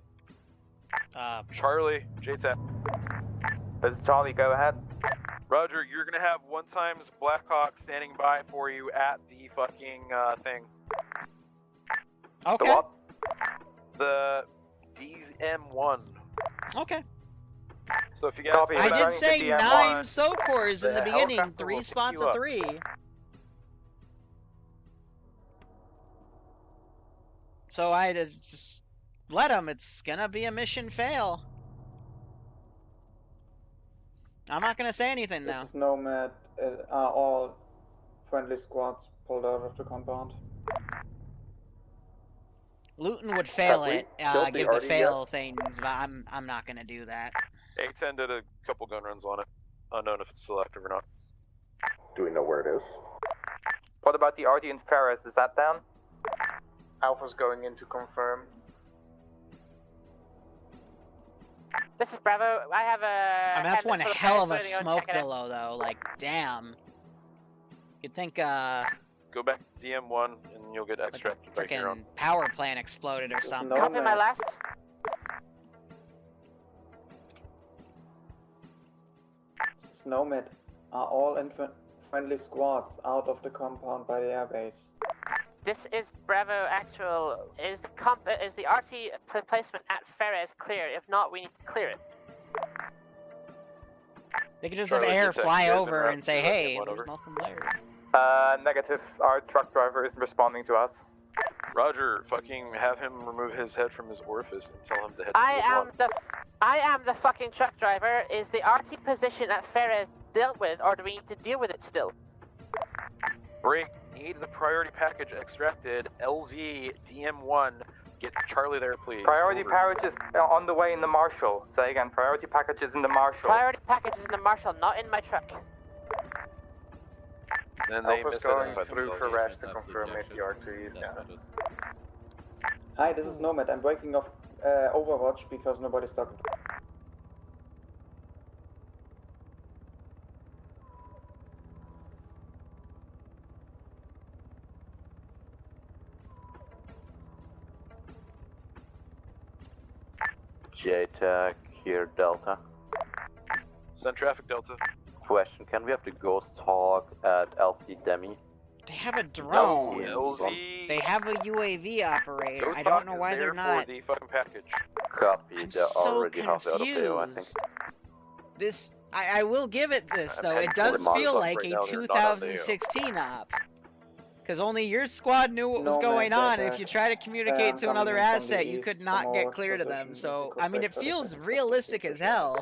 Charlie, JTAP. This is Charlie. Go ahead. Roger, you're gonna have 1x Blackhawk standing by for you at the fucking thing. Okay. The what? The DM1. Okay. So if you guys... Copy. I did Returning say to DM1. 9 SOCORs in the The beginning. helicopter 3 will pick spots you of up. 3. So I had to just let him. It's gonna be a mission fail. I'm not gonna say anything This though. is Nomad. Are all friendly squads pulled out of the compound? Luton would fail Have we it, killed the give the Artie fail things, but I'm not gonna do that. A10 did a couple gun runs on it. Unknown if it's still active or not. Do we know where it is? What about the RD and Ferris? Is that down? Alpha's going in to confirm. This is Bravo. I have a. I mean, that's one full hell of a players, go smoke check it out. below, though. Like, damn. You'd think, Go back to DM1 and you'll get like a extracted back here on. freaking power plant exploded or something. Copy my last. Nomad. Are all friendly squads out of the compound by the airbase? This is Bravo actual. Is the RT placement at Ferres clear? If not, we need to clear it. They could just Charlie, have air detect fly guys en over route and say, to hey, DM1 there's over. nothing there. Negative. Our truck driver isn't responding to us. Roger, fucking have him remove his head from his orifice and tell him to head to I am the fucking truck driver. Is the RT position at Ferres dealt with, or do we need to deal with it still? Break. Need the priority package extracted. LZ DM1. Get Charlie there, please. Priority Over. package is on the way in the Marshal. Say again. Priority package is in the Marshal. Priority package is in the Marshal, not in my truck. Then they Alpha's misidentified going through themselves. for Rash to confirm if the RT is down. Hi, this is Nomad. I'm breaking off Overwatch because nobody's talking. JTAC here, Delta. Send traffic, Delta. Question, can we have the ghost talk at LC Demi? They have a drone. LZ. They have a UAV operator. Ghost I don't Talk know is why there they're not. For the fucking package. Copy, I'm they're so already half out of AO, I think. confused. This, I will give it this, though. It I'm does pulling feel Mars up like right a now, they're not on the AO. 2016 op. Because only your squad knew what was No, going man, on. that, If you try to communicate I'm to coming another in from the asset, you east could from not get our clear to them. position. So, Because I mean, they it thought feels it was realistic as hell.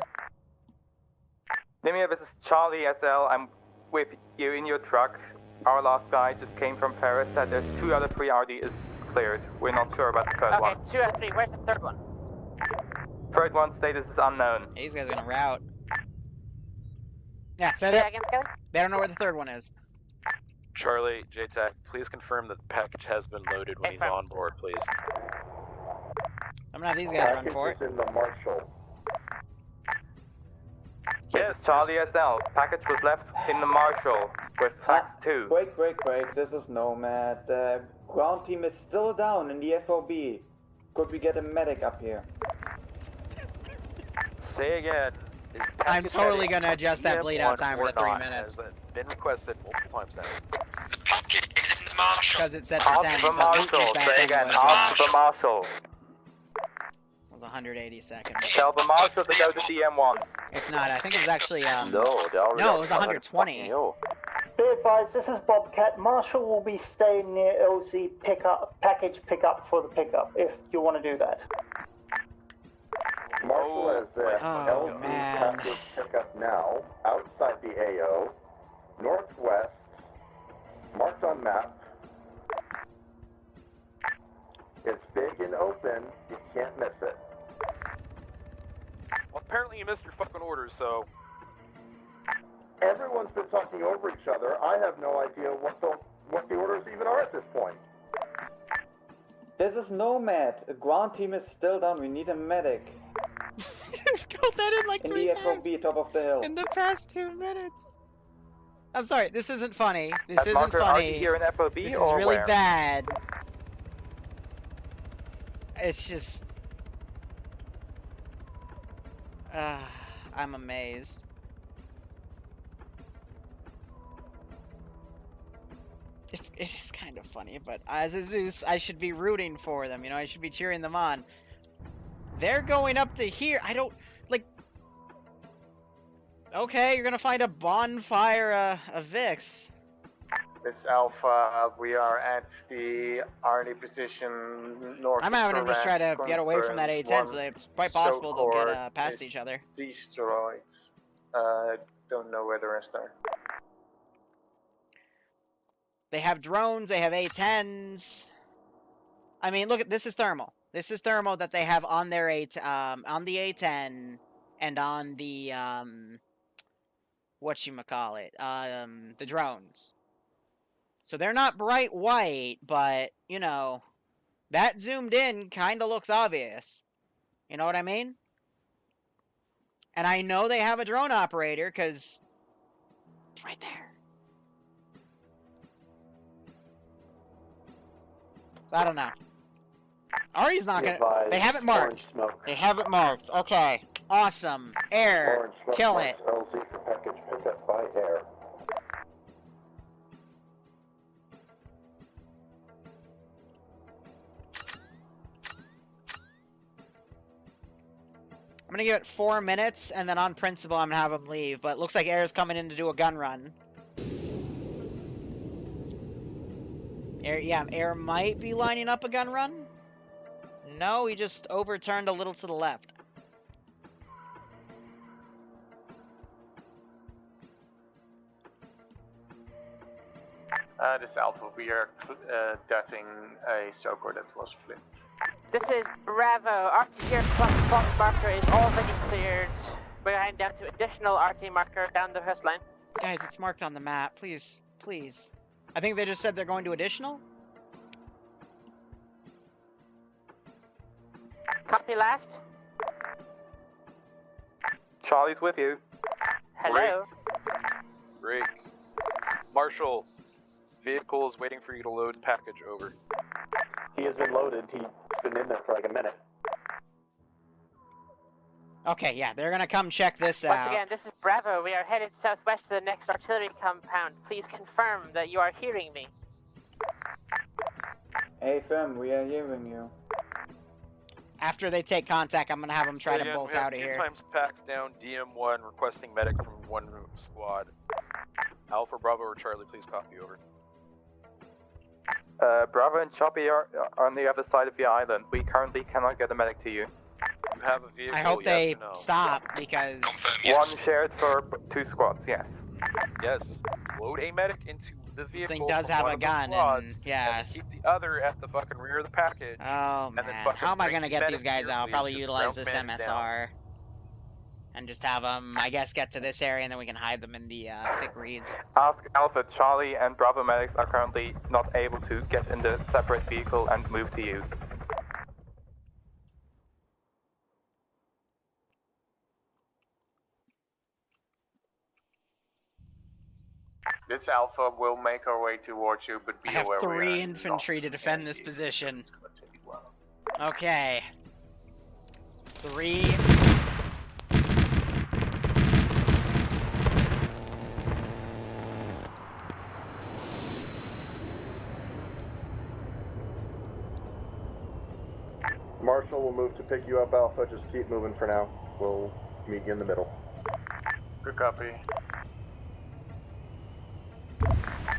Demir, this is Charlie SL. I'm with you in your truck. Our last guy just came from Paris. Said there's 2 out of 3 RD is cleared. We're not sure about the third Okay, one. 2 out of 3. Where's the third one? Third one status is unknown. These guys are gonna route. Yeah, so Say that again, Skelly? they don't know where the third one is. Charlie, JTAC, please confirm that the package has been loaded when he's on board, please. I'm gonna have these guys run for it. Package is in the Marshall. Yes, Charlie SL. Package was left in the Marshall with Fax 2. Wait. This is Nomad. The ground team is still down in the FOB. Could we get a medic up here? Say again. I'm totally gonna adjust that bleed out timer to 3 minutes. Has been requested multiple times now. Because it's set to 10. Ask for Marshall. Say again. Ask for Marshall. It was 180 seconds. Tell the Marshall to go to DM1. If not, I think it was actually, No, it was 120. Be advised, this is Bobcat. Marshall will be staying near LZ package pickup for the pickup, if you want to do that. Marshall is at LZ package pickup now, outside the AO, northwest, marked on map. It's big and open, you can't miss it. Well, apparently you missed your fucking orders, so... Everyone's been talking over each other. I have no idea what the orders even are at this point. This is Nomad. A ground team is still down. We need a medic. Got that in like 3 times. In the FOB, top of the hill. In the past 2 minutes. I'm sorry, this isn't funny. This isn't funny. Here in FOB this is or really where? bad. It's just... I'm amazed. It is kind of funny, but as a Zeus, I should be rooting for them, you know, I should be cheering them on. They're going up to here, I don't, like... Okay, you're gonna find a bonfire, a Vix. It's Alpha, we are at the Arnie position north I'm having them just try to get away from that A10, so it's quite possible they'll get past each other. Destroyed. Don't know where the rest are. They have drones, they have A10s. I mean, look at this is thermal. This is thermal that they have on their on the A10 and on the the drones. So they're not bright white, but you know, that zoomed in kind of looks obvious. You know what I mean? And I know they have a drone operator because it's right there. I don't know. Ari's not gonna... They have it marked. They have it marked. Okay. Awesome. Air. Kill it. LZ for package pickup by air. I'm gonna give it 4 minutes, and then on principle I'm gonna have them leave. But it looks like Air's coming in to do a gun run. Air might be lining up a gun run. No, he just overturned a little to the left. This Alpha, we are dotting a circle that was flipped. This is Bravo. RT here plus box marker is already cleared. We're heading down to additional RT marker down the coastline. Guys, it's marked on the map. Please, please. I think they just said they're going to additional? Copy last. Charlie's with you. Hello. Break. Marshall, vehicle is waiting for you to load package, over. He has been loaded. He's been in there for like a minute. Okay, yeah, they're gonna come check this Once out. again, this is Bravo. We are headed southwest to the next artillery compound. Please confirm that you are hearing me. AFM, we are hearing you. After they take contact, I'm gonna have them try to bolt out of here. Times packs down, DM1 requesting medic from one squad. Alpha, Bravo, or Charlie, please copy, over. Bravo and Choppy are on the other side of the island. We currently cannot get a medic to you. You have a vehicle, I hope yes they or no? stop, because... One shared for 2 squads, yes. Yes. Load a medic into the vehicle. This thing does have a gun, and yeah. And keep the other at the fucking rear of the package. Oh man, how am I gonna get these guys out? Probably utilize this MSR. And just have them, I guess, get to this area, and then we can hide them in the thick reeds. Ask Alpha, Charlie, and Bravo medics are currently not able to get in the separate vehicle and move to you. This Alpha will make our way towards you, but be I have aware 3 infantry to defend this position. Okay. 3. Marshall will move to pick you up, Alpha. Just keep moving for now. We'll meet you in the middle. Good copy.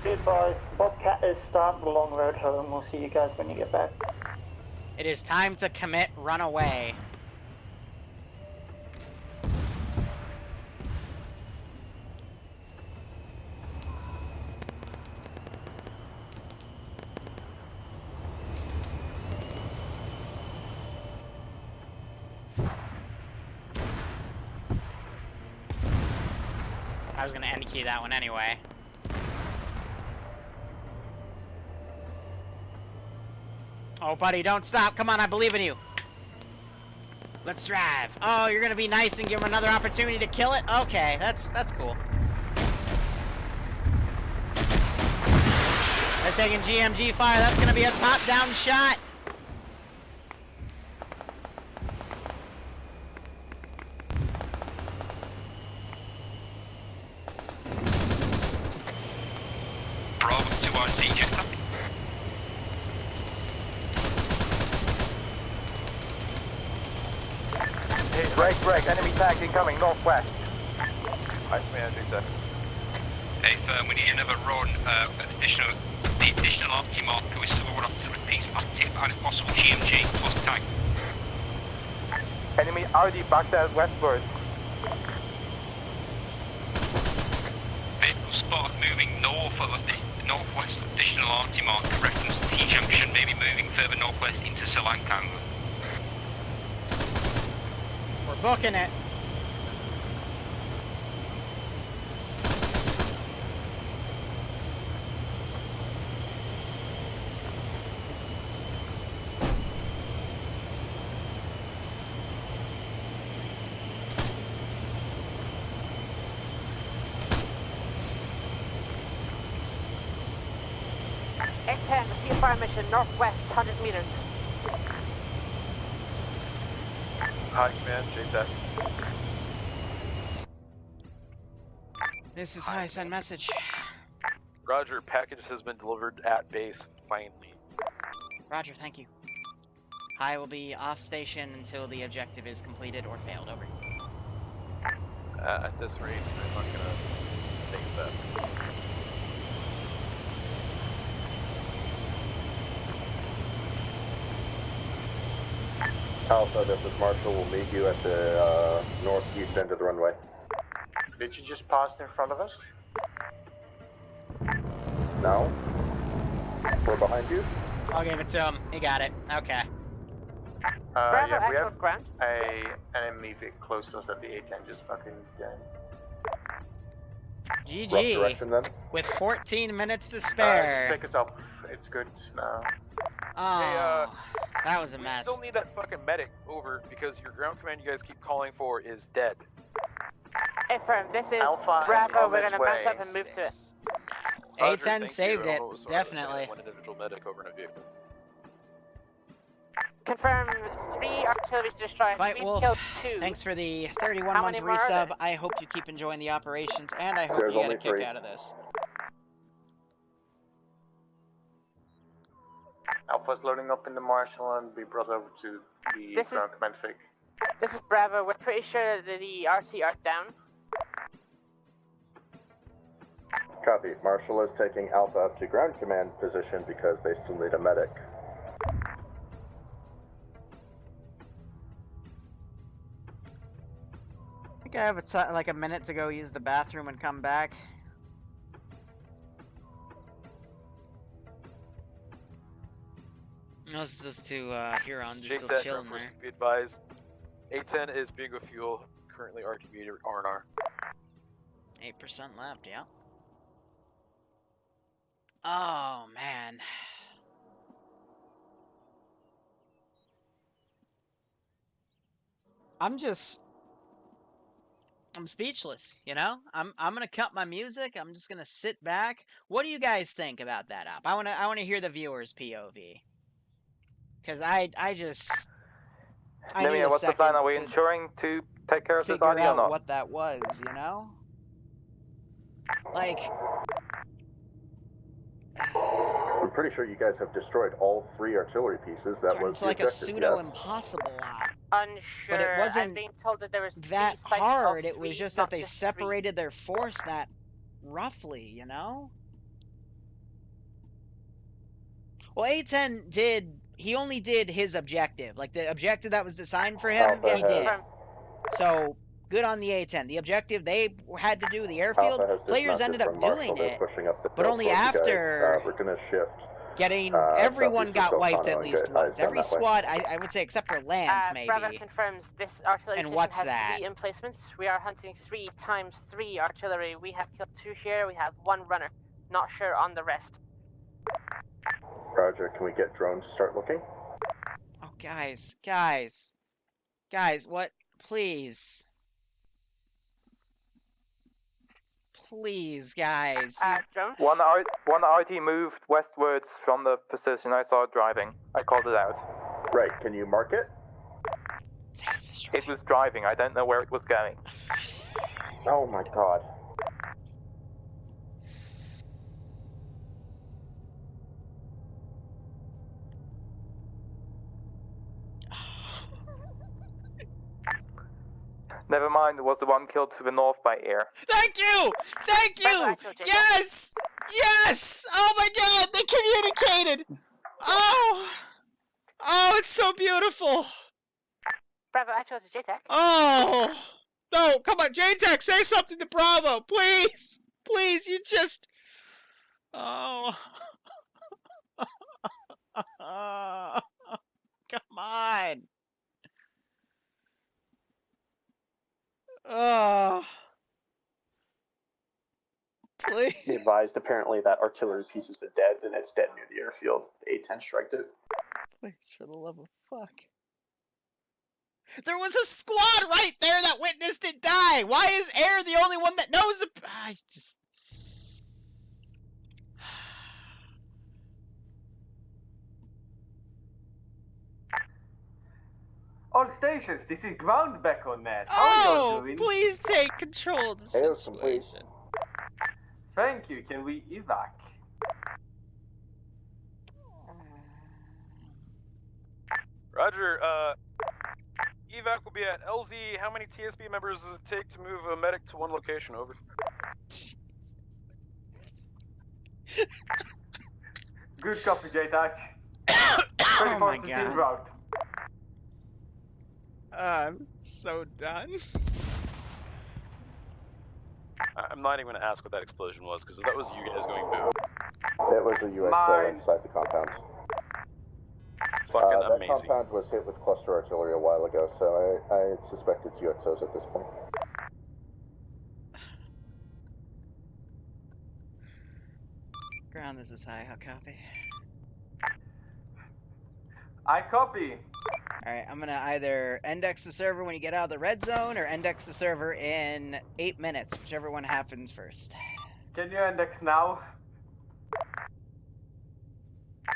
Be advised, Bobcat is starting the long road home. We'll see you guys when you get back. It is time to commit runaway. I was gonna end key that one anyway. Oh, buddy, don't stop. Come on, I believe in you. Let's drive. Oh, you're gonna be nice and give him another opportunity to kill it? Okay, that's cool. They're taking GMG fire. That's gonna be a top-down shot. Bravo to our CJ. Break, enemy tag incoming, northwest. Hi, man, exactly. Hey, firm, we need another run. The additional opti marker is forward artillery piece active and if possible GMG plus tank. Enemy already back there westward. Vehicle spotted moving north of the northwest additional arty marker. Reference T-junction may be moving further northwest into Selankang. We're booking it. X10, receive fire mission northwest 100 meters. Hi, command, JSAT. This is high, send message. Roger, package has been delivered at base, finally. Roger, thank you. High will be off station until the objective is completed or failed, over. At this rate, I'm not gonna take that. Alpha, this is Marshall. We'll meet you at the northeast end of the runway. Did you just pass in front of us? No. We're behind you. I'll give it to him. He got it. Okay. Yeah, we have an enemy close to us at the A10, just fucking GG. With 14 minutes to just spare. pick us up. It's good now. Oh, Hey, that was a we mess. still need that fucking medic, over, because your ground command you guys keep calling for is dead. Hey, firm, this is Alpha Bravo. We're on its gonna mount way. up and move to it. Roger, A10 thank saved you. it, Oh, sorry, definitely. One individual medic over in a vehicle. Confirm 3 artillery to destroy. Fight We've Wolf, killed 2. thanks for the How 31-month many more are resub. there? I hope you keep enjoying the operations, and I hope There's you get only a kick 3. out of this. Alpha's loading up in the Marshal and be brought over to the This is- ground command fig. This is Bravo. We're pretty sure that the RT are down. Copy. Marshall is taking Alpha up to ground command position because they still need a medic. I think I have like a minute to go use the bathroom and come back. No, this is to Huron, just still JSAT, chilling ground there. forces, be advised. A10 is being with fuel. currently RTB to R&R. 8% left, yeah. Oh, man. I'm speechless, you know? I'm gonna cut my music. I'm just gonna sit back. What do you guys think about that op? I wanna hear the viewers' POV. Cause I need a what's the second plan? Are we to ensuring to take care of this figure ID or out not? what that was, you know? Like, I'm pretty sure you guys have destroyed all 3 artillery pieces. That was it's the like a objective, pseudo yes? impossible op. Unsure. But it wasn't I'm being told that there was that 3 sites hard. of It was 3, just not that they just separated their force that roughly, you know? Well, A10 he only did his objective. Like, the objective that was designed for him, Alpha he did. has- So, good on the A10. The objective they had to do, the airfield, Alpha has players dismounted ended up from Marshall. doing They're it, pushing up the but hill only towards you guys. after We're gonna shift. getting everyone southeast got of wiped Deltano at and least get once. eyes down Every that way. squad, I would say, except for Lance, Bravo maybe. confirms this artillery And station what's has that? 3 emplacements. We are hunting 3 times 3 artillery. We have killed 2 here. We have 1 runner. Not sure on the rest. Roger, can we get drones to start looking? Oh, guys, what? Please. Please, guys. Drone? One RT moved westwards from the position I saw it driving. I called it out. Right, can you mark it? It was driving. I don't know where it was going. Oh my god. Never mind, it was the one killed to the north by air. Thank you! Thank you! Yes! Yes! Oh my god, they communicated! Oh! Oh, it's so beautiful! Bravo, I chose a JTAC. Oh! No, come on, JTAC, say something to Bravo, please! Please, you just... Oh... Come on! Oh... Please. Be advised, apparently that artillery piece has been dead, and it's dead near the airfield. The A-10 striked it. Please, for the love of fuck. There was a squad right there that witnessed it die! Why is Air the only one that knows it? I just... All stations, this is ground back on net. How Oh, are you doing? please take control of the situation. Thank you. Can we evac? Roger, evac will be at LZ. How many TSB members does it take to move a medic to one location? Over. Good copy, JTAC. Oh my god. Route. I'm so done. I'm not even gonna ask what that explosion was, because that was you guys going boom. It was a UXO inside the compound. Fucking that amazing. compound was hit with cluster artillery a while ago, so I suspect it's UXOs at this point. Ground, this is high. How copy? I copy. Alright, I'm gonna either index the server when you get out of the red zone, or index the server in 8 minutes, whichever one happens first. Can you index now?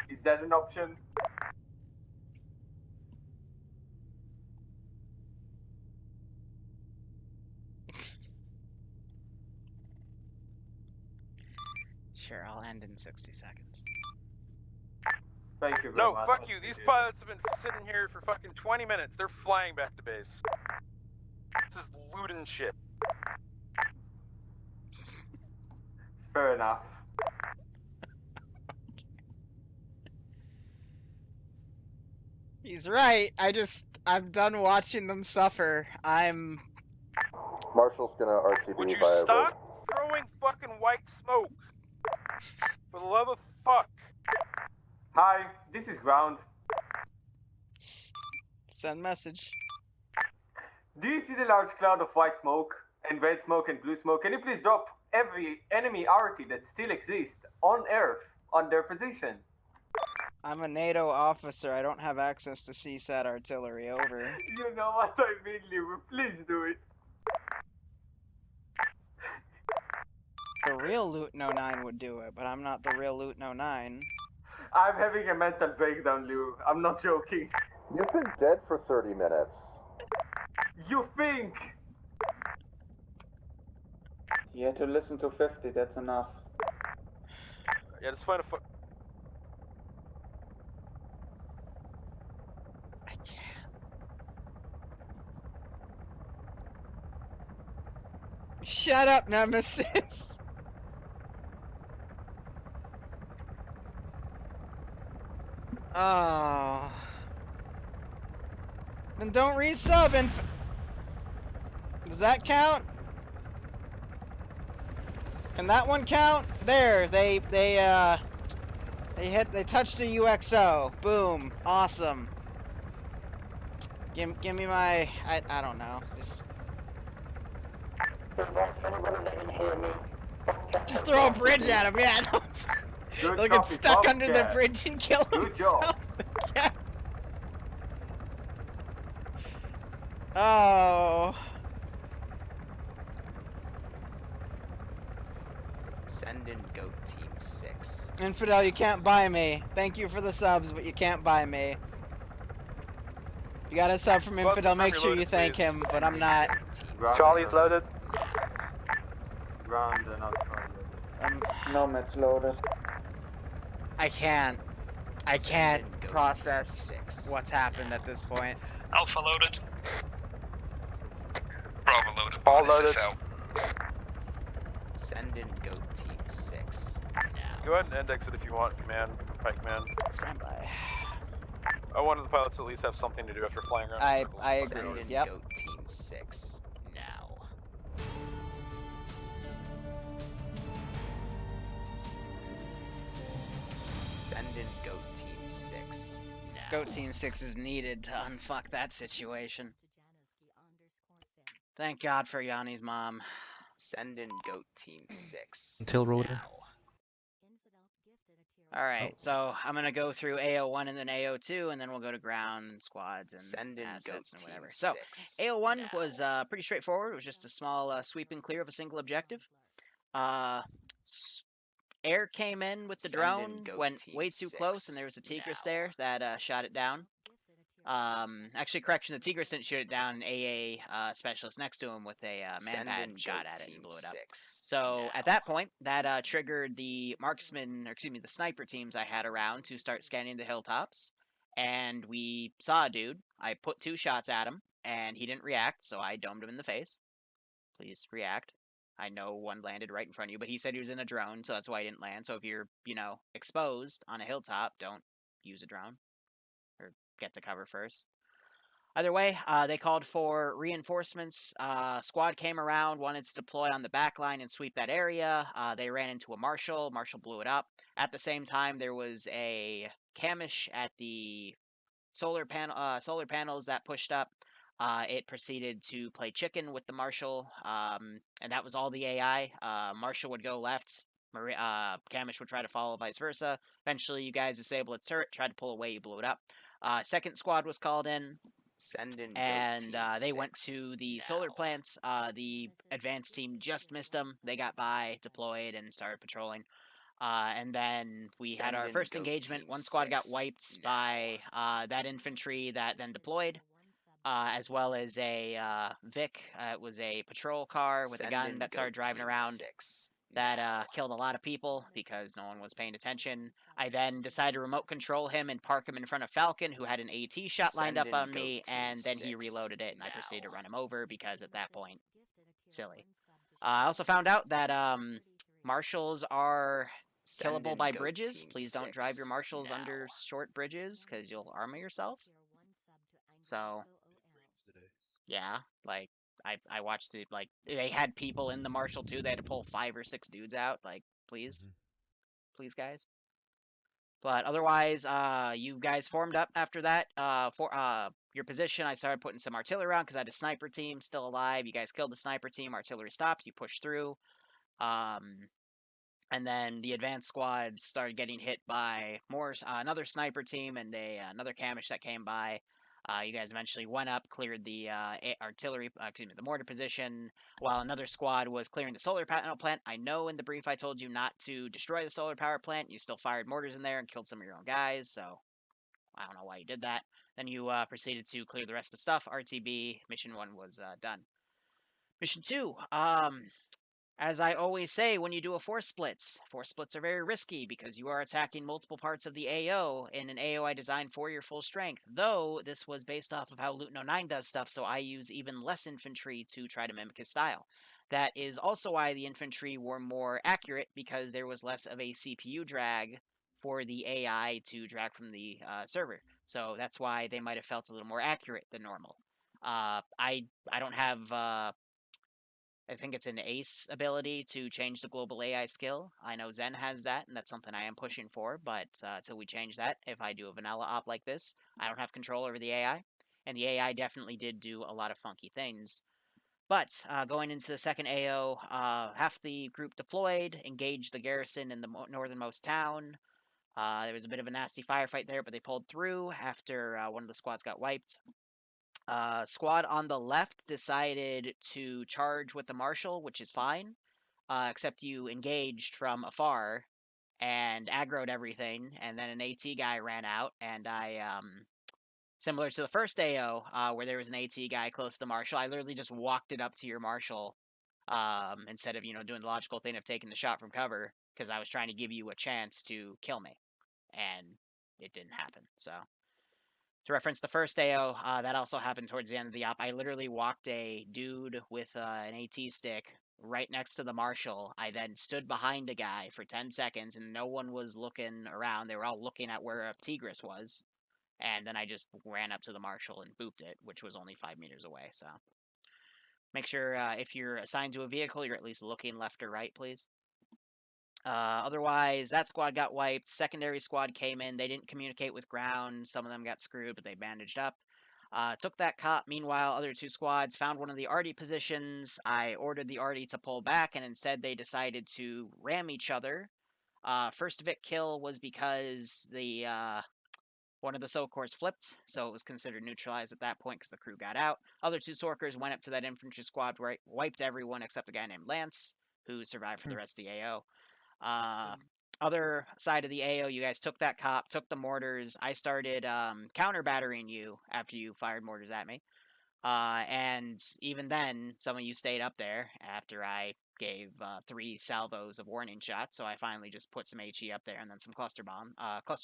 Is that an option? Sure, I'll end in 60 seconds. Thank you very No, much. fuck you. These pilots have been sitting here for fucking 20 minutes. They're flying back to base. This is looting shit. Fair enough. He's right. I'm done watching them suffer. Marshall's gonna RTB Would you via stop throwing fucking white smoke? For the love of fuck. Hi, this is ground. Send message. Do you see the large cloud of white smoke and red smoke and blue smoke? Can you please drop every enemy RT that still exists on Earth on their position? I'm a NATO officer. I don't have access to CSAT artillery. Over. You know what I mean, Liru. Please do it. The real Luetin09 would do it, but I'm not the real Luetin09. I'm having a mental breakdown, Liru. I'm not joking. You've been dead for 30 minutes. You think? You had to listen to 50, that's enough. Yeah, just find a I can't. Shut up, Nemesis! Oh. Then don't resub and... Does that count? Can that one count? There, they touched the UXO. Boom. Awesome. Give me my, I don't know. Just throw a bridge at him, yeah. They'll get stuck under the bridge and kill themselves again. Oh. Send in Goat Team 6. Infidel, you can't buy me. Thank you for the subs, but you can't buy me. You got a sub from Infidel, make sure you thank him, but I'm not. Charlie's loaded. Ground and outside. Nomad's loaded. I can't process what's happened at this point. Alpha loaded. Bravo loaded. All loaded. Send in Goat Team 6. Now. Go ahead and index it if you want, command, Pike Command. Stand by. I wanted the pilots to at least have something to do after flying around. I agree. Send in Yep. Goat Team 6. Now. Send in Goat Team 6. Now. Goat Team 6 is needed to unfuck that situation. Thank God for Yanni's mom. Send in Goat Team 6. Until rotor. Now. Alright, so I'm gonna go through AO1 and then AO2, and then we'll go to ground squads and Send in assets Goat and whatever. Team So, 6. AO1 was pretty straightforward. It was just a small sweep and clear of a single objective. Air came in with the drone, went way too close, and there was a Tigris there that shot it down. Actually, correction, the Tigris didn't shoot it down. An AA specialist next to him with a manpad shot at it and blew it up. So at that point, that triggered the the sniper teams I had around to start scanning the hilltops. And we saw a dude. I put 2 shots at him, and he didn't react, so I domed him in the face. Please react. I know one landed right in front of you, but he said he was in a drone, so that's why he didn't land. So if you're, exposed on a hilltop, don't use a drone. Or get to cover first. Either way, they called for reinforcements. Squad came around, wanted to deploy on the back line and sweep that area. They ran into a Marshal. Marshal blew it up. At the same time, there was a Camish at the solar panels that pushed up. It proceeded to play chicken with the Marshal, and that was all the AI. Marshal would go left. Camish would try to follow, vice versa. Eventually, you guys disabled its turret, tried to pull away, you blew it up. Second squad was called in. Send in and they went to the solar plants. The advanced team just missed them. They got by, deployed, and started patrolling. And then we had our first engagement. One squad got wiped by that infantry that then deployed, as well as a Vic. It was a patrol car with a gun that started driving around. That killed a lot of people because no one was paying attention. I then decided to remote control him and park him in front of Falcon, who had an AT shot lined up on me, and then he reloaded it, and I proceeded to run him over because at that point, silly. I also found out that Marshals are killable by bridges. Please don't drive your Marshals under short bridges because you'll armor yourself. So, yeah, like, I watched it, like, they had people in the Marshal too. They had to pull 5 or 6 dudes out. Like, please. Please, guys. But otherwise, you guys formed up after that. your position, I started putting some artillery around because I had a sniper team still alive. You guys killed the sniper team. Artillery stopped. You pushed through. And then the advanced squads started getting hit by another sniper team and another Camish that came by. You guys eventually went up, cleared the the mortar position, while another squad was clearing the solar panel plant. I know in the brief I told you not to destroy the solar power plant. You still fired mortars in there and killed some of your own guys, so I don't know why you did that. Then you proceeded to clear the rest of the stuff. RTB, mission 1 was done. Mission 2, as I always say when you do a force splits are very risky because you are attacking multiple parts of the AO in an AO I designed for your full strength, though this was based off of how Luetin09 does stuff, so I use even less infantry to try to mimic his style. That is also why the infantry were more accurate, because there was less of a CPU drag for the AI to drag from the server. So that's why they might have felt a little more accurate than normal. I don't have... I think it's an ace ability to change the global AI skill. I know Zen has that, and that's something I am pushing for, but until we change that, if I do a vanilla op like this, I don't have control over the AI, and the AI definitely did do a lot of funky things. But going into the second AO, half the group deployed, engaged the garrison in the northernmost town. There was a bit of a nasty firefight there, but they pulled through after one of the squads got wiped. Squad on the left decided to charge with the Marshal, which is fine, except you engaged from afar and aggroed everything, and then an AT guy ran out, and I, similar to the first AO, where there was an AT guy close to the Marshal, I literally just walked it up to your Marshal, instead of, doing the logical thing of taking the shot from cover, because I was trying to give you a chance to kill me, and it didn't happen, so... To reference the first AO, that also happened towards the end of the op. I literally walked a dude with an AT stick right next to the Marshal. I then stood behind a guy for 10 seconds, and no one was looking around. They were all looking at where a Tigris was. And then I just ran up to the Marshal and booped it, which was only 5 meters away, so... Make sure if you're assigned to a vehicle, you're at least looking left or right, please. Otherwise, that squad got wiped. Secondary squad came in. They didn't communicate with ground. Some of them got screwed, but they bandaged up. Took that cop. Meanwhile, other two squads found one of the arty positions. I ordered the arty to pull back, and instead they decided to ram each other. First Vic kill was because the one of the Sokors flipped, so it was considered neutralized at that point because the crew got out. Other two Sorkers went up to that infantry squad, wiped everyone except a guy named Lance, who survived for the rest of the AO. Other side of the AO, you guys took that cop, took the mortars. I started counter battering you after you fired mortars at me. And even then, some of you stayed up there after I gave 3 salvos of warning shots. So I finally just put some HE up there and then some cluster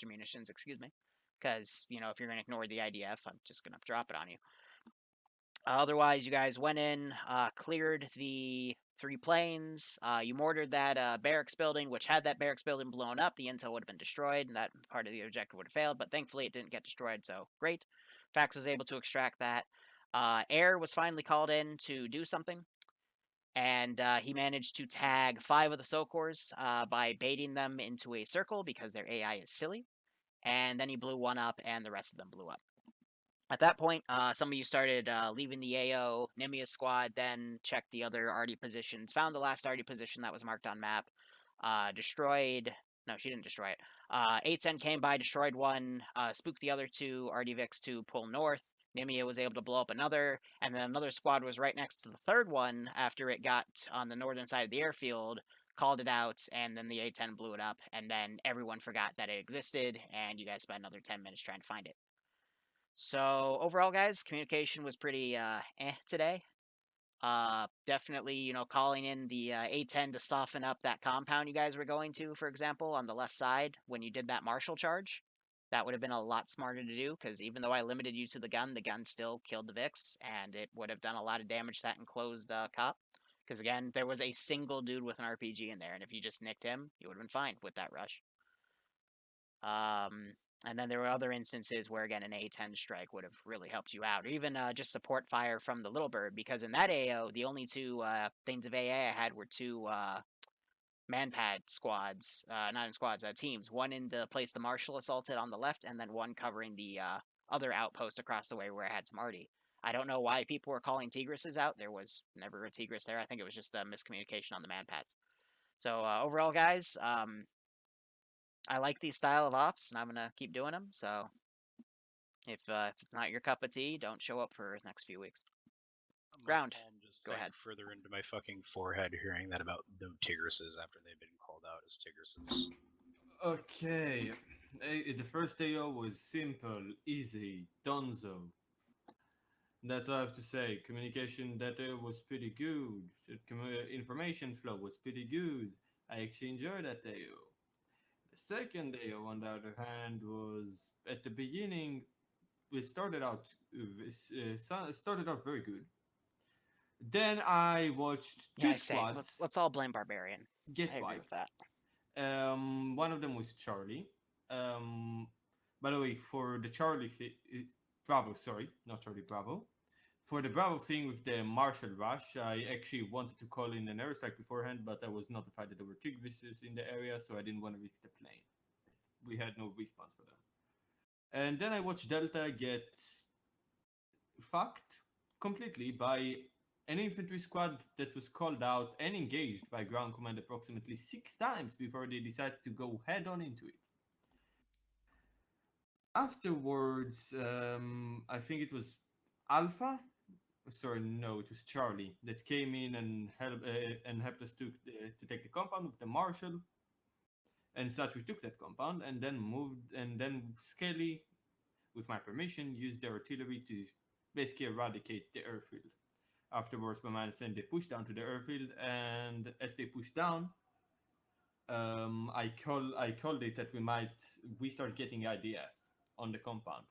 munitions, excuse me. Because, if you're going to ignore the IDF, I'm just going to drop it on you. Otherwise, you guys went in, cleared the 3 planes, you mortared that barracks building, which had that barracks building blown up, the intel would have been destroyed, and that part of the objective would have failed, but thankfully it didn't get destroyed, so great. Fax was able to extract that. Air was finally called in to do something, and he managed to tag 5 of the Sokors by baiting them into a circle because their AI is silly, and then he blew one up, and the rest of them blew up. At that point, some of you started leaving the AO. Nimia's squad then checked the other arty positions, found the last arty position that was marked on map, destroyed... No, she didn't destroy it. 810 came by, destroyed one, spooked the other 2 arty Vics to pull north. Nimia was able to blow up another, and then another squad was right next to the third one after it got on the northern side of the airfield, called it out, and then the 810 blew it up, and then everyone forgot that it existed, and you guys spent another 10 minutes trying to find it. So, overall, guys, communication was pretty, today. Definitely, calling in the A10 to soften up that compound you guys were going to, for example, on the left side, when you did that Marshal charge. That would have been a lot smarter to do, because even though I limited you to the gun still killed the Vix, and it would have done a lot of damage to that enclosed cop. Because, again, there was a single dude with an RPG in there, and if you just nicked him, you would have been fine with that rush. And then there were other instances where, again, an A10 strike would have really helped you out. Or even just support fire from the Little Bird, because in that AO, the only 2 things of AA I had were 2 manpad squads, not in squads, teams. One in the place the Marshal assaulted on the left, and then one covering the other outpost across the way where I had some arty. I don't know why people were calling Tigrises out. There was never a Tigris there. I think it was just a miscommunication on the manpads. So overall, guys, I like these style of ops, and I'm gonna keep doing them. So if it's not your cup of tea, don't show up for the next few weeks. Ground. Just Go ahead. Further into my fucking forehead, hearing that about no Tigrises after they've been called out as Tigrises. Okay, the first AO was simple, easy, donezo. That's all I have to say. Communication data was pretty good. Information flow was pretty good. I actually enjoyed that AO. The second AO, on the other hand, was at the beginning. It started out very good. Then I watched two squads. Let's all blame Barbarian. Get I agree wiped. with that. One of them was Charlie. By the way, for the Bravo, sorry, not Charlie, Bravo. For the Bravo thing with the Marshall Rush, I actually wanted to call in an airstrike beforehand, but I was notified that there were Tigrises in the area, so I didn't want to risk the plane. We had no response for them. And then I watched Delta get fucked completely by an infantry squad that was called out and engaged by ground command approximately 6 times before they decided to go head on into it. Afterwards, I think it was Alpha. Sorry, no, it was Charlie that came in and helped us to take the compound with the Marshal. And such, we took that compound and then moved, and then Skelly, with my permission, used their artillery to basically eradicate the airfield. Afterwards, my man said they pushed down to the airfield, and as they pushed down, I called it that we start getting IDF on the compound.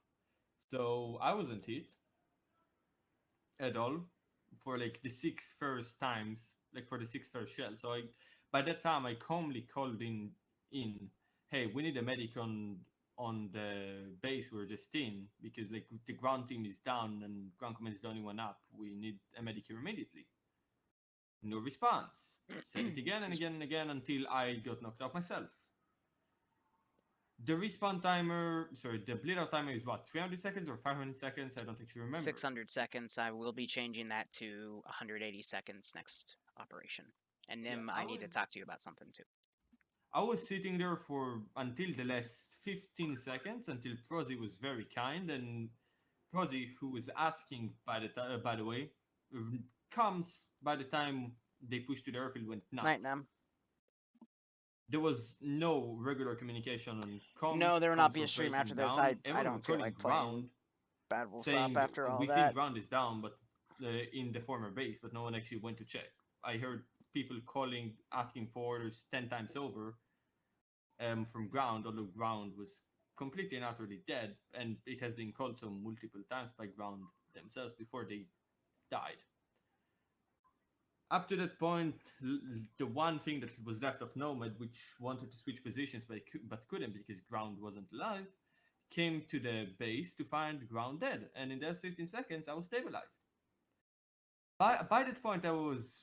So I wasn't hit at all for like the 6 first times, like for the 6 first shells. So by that time I calmly called in, hey, we need a medic on the base we're just in, because like the ground team is down and ground command is the only one up. We need a medic here immediately. No response. Said it again and again and again until I got knocked out myself. The respawn timer, the bleed out timer is what, 300 seconds or 500 seconds? I don't actually remember. 600 seconds. I will be changing that to 180 seconds next operation. And Nim, I need to talk to you about something too. I was sitting there for until the last 15 seconds until Prozzy was very kind, and Prozzy, who was asking by the way, comes by the time they pushed to the airfield, went nuts. Night, Nam. There was no regular communication on comms. No, there will not be a stream after this. I don't feel like playing Bad Wolf Stop after all we that. We think ground is down, but in the former base, but no one actually went to check. I heard people calling, asking for orders 10 times over from ground, although ground was completely and utterly dead, and it has been called so multiple times by ground themselves before they died. Up to that point, the one thing that was left of Nomad, which wanted to switch positions but couldn't because ground wasn't alive, came to the base to find ground dead, and in those 15 seconds I was stabilized. By that point I was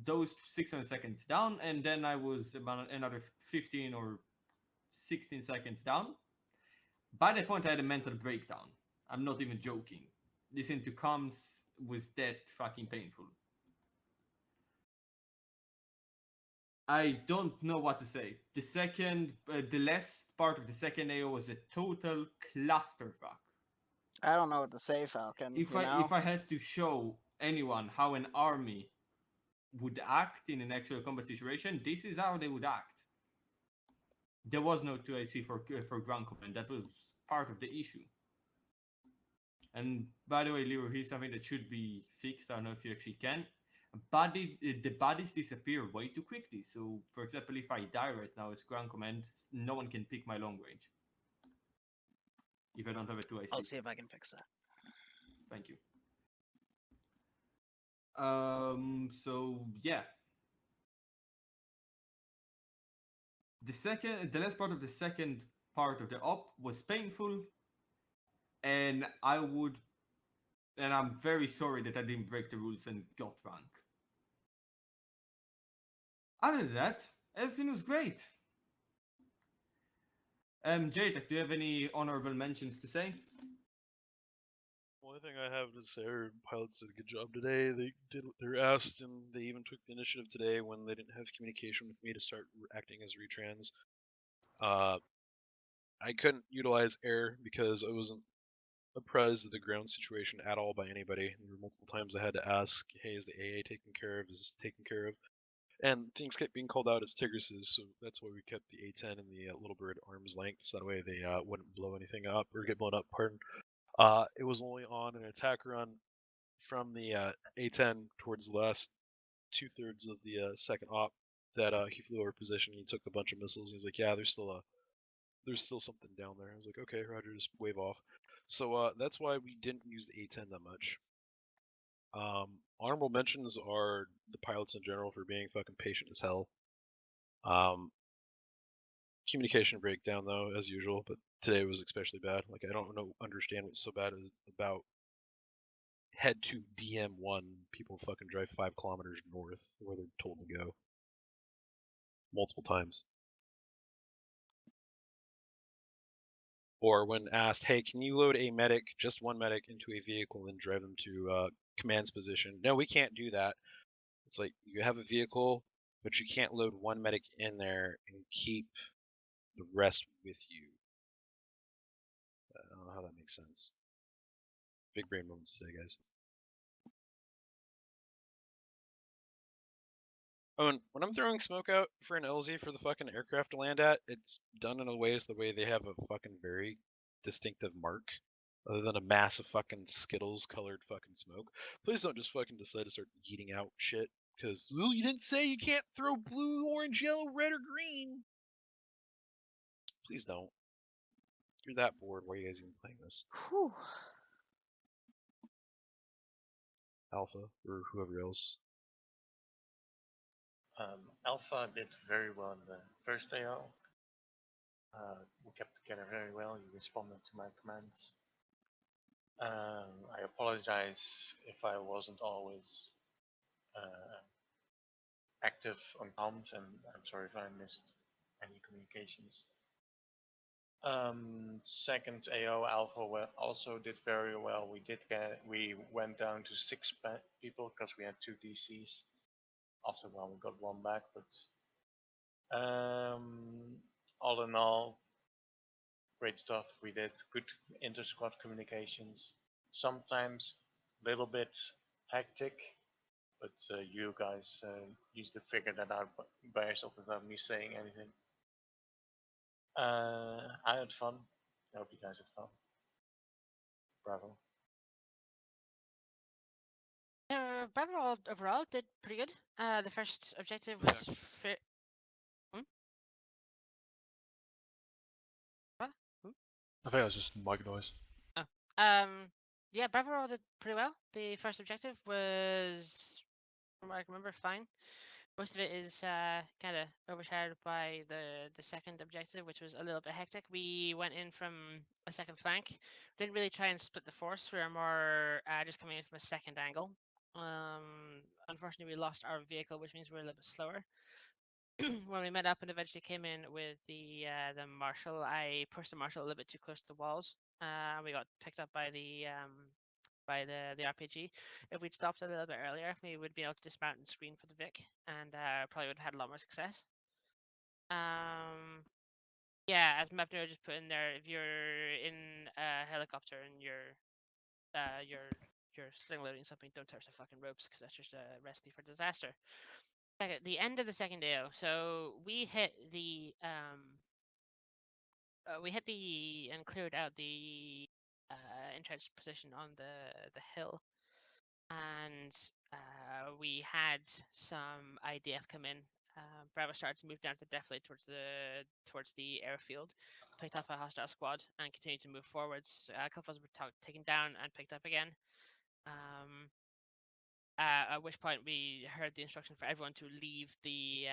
those 600 seconds down, and then I was about another 15 or 16 seconds down. By that point I had a mental breakdown. I'm not even joking. Listening to comms was that fucking painful. I don't know what to say. The last part of the second AO was a total clusterfuck. I don't know what to say, Falcon. If I had to show anyone how an army would act in an actual combat situation, this is how they would act. There was no 2IC for ground command. That was part of the issue. And by the way, Liru, here's something that should be fixed. I don't know if you actually can. The bodies disappear way too quickly. So, for example, if I die right now as ground command, no one can pick my long range. If I don't have a 2IC. I'll see if I can fix that. Thank you. So yeah. The last part of the second part of the op was painful, and I'm very sorry that I didn't break the rules and got rank. Other than that, everything was great. JTech, do you have any honorable mentions to say? Only thing I have to say, our pilots did a good job today. They did what they were asked, and they even took the initiative today when they didn't have communication with me to start acting as retrans. I couldn't utilize air because I wasn't apprised of the ground situation at all by anybody. There were multiple times I had to ask, hey, is the AA taken care of? Is this taken care of? And things kept being called out as Tigresses, so that's why we kept the A-10 and the Little Bird arm's length, so that way they wouldn't blow anything up, or get blown up, pardon. It was only on an attack run from the A-10 towards the last 2/3 of the second op that he flew over position. He took a bunch of missiles. He's like, yeah, there's still something down there. I was like, okay, Roger, just wave off. So that's why we didn't use the A-10 that much. Honorable mentions are the pilots in general for being fucking patient as hell. Communication breakdown though, as usual, but today was especially bad. Like I don't understand what's so bad about head to DM1. People fucking drive 5 kilometers north where they're told to go multiple times. Or when asked, hey, can you load a medic, just one medic, into a vehicle and drive them to command's position? No, we can't do that. It's like, you have a vehicle, but you can't load one medic in there and keep the rest with you. I don't know how that makes sense. Big brain moments today, guys. Oh, and when I'm throwing smoke out for an LZ for the fucking aircraft to land at, it's done in a way the way they have a fucking very distinctive mark. Other than a mass of fucking Skittles colored fucking smoke. Please don't just fucking decide to start yeeting out shit. Because, well, you didn't say you can't throw blue, orange, yellow, red, or green. Please don't. If you're that bored, why are you guys even playing this? Whew. Alpha, or whoever else. Alpha did very well in the first AO. We kept together very well. You responded to my commands. I apologize if I wasn't always active on comms, and I'm sorry if I missed any communications. Second AO Alpha also did very well. We went down to 6 people because we had 2 DCs. After a while, we got 1 back, but all in all, great stuff. We did good inter-squad communications. Sometimes a little bit hectic, but you guys used to figure that out by yourself without me saying anything. I had fun. I hope you guys had fun. Bravo. Bravo overall did pretty good. The first objective was What? I think it was just mic noise. Oh. Yeah, Bravo did pretty well. The first objective was, from what I remember, fine. Most of it is kind of overshadowed by the second objective, which was a little bit hectic. We went in from a second flank. Didn't really try and split the force. We were more just coming in from a second angle. Unfortunately, we lost our vehicle, which means we're a little bit slower. When we met up and eventually came in with the Marshal, I pushed the Marshal a little bit too close to the walls. We got picked up by the RPG. If we'd stopped a little bit earlier, we would be able to dismount and screen for the Vic, and probably would have had a lot more success. Yeah, as Mapner just put in there, if you're in a helicopter and you're sling loading something, don't touch the fucking ropes, because that's just a recipe for disaster. The end of the second AO, so we hit the and cleared out the entrenched position on the hill, and we had some IDF come in. Bravo started to move down to defilade towards the airfield, picked up a hostile squad, and continued to move forwards. A couple of us were taken down and picked up again. At which point we heard the instruction for everyone to leave the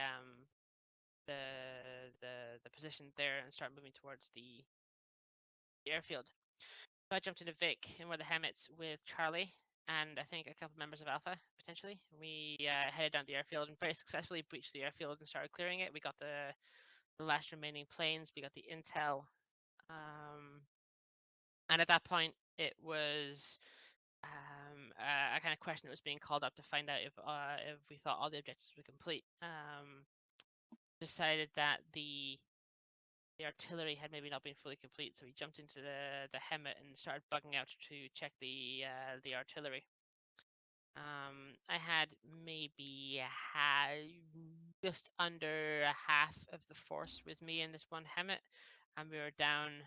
position there and start moving towards the airfield. So I jumped into Vic and one of the Hammets with Charlie and I think a couple members of Alpha, potentially. We headed down the airfield and very successfully breached the airfield and started clearing it. We got the last remaining planes, we got the intel. And at that point, it was a kind of question that was being called up to find out if we thought all the objectives were complete. Decided that the artillery had maybe not been fully complete, so he jumped into the Hemet and started bugging out to check the artillery. I had maybe just under half of the force with me in this one Hemet, and we were down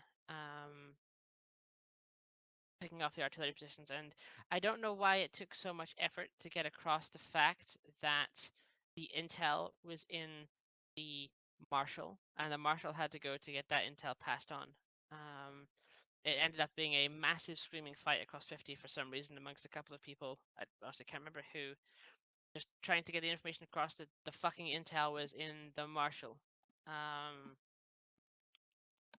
picking off the artillery positions. And I don't know why it took so much effort to get across the fact that the intel was in the Marshal, and the Marshal had to go to get that intel passed on. It ended up being a massive screaming fight across 50 for some reason amongst a couple of people. I honestly can't remember who. Just trying to get the information across that the fucking intel was in the Marshal.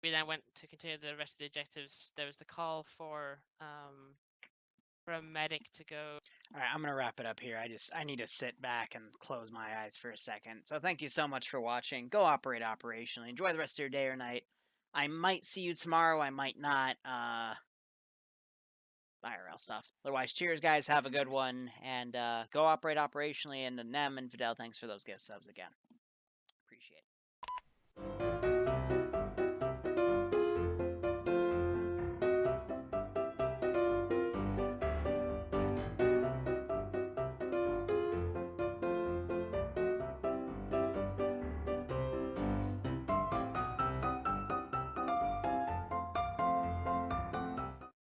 We then went to continue the rest of the objectives. There was the call for a medic to go. All right, I'm gonna wrap it up here. I need to sit back and close my eyes for a second. So thank you so much for watching. Go operate operationally. Enjoy the rest of your day or night. I might see you tomorrow. I might not. IRL stuff. Otherwise, cheers, guys. Have a good one, and go operate operationally. And Nem and Fidel, thanks for those gift subs again. Appreciate it.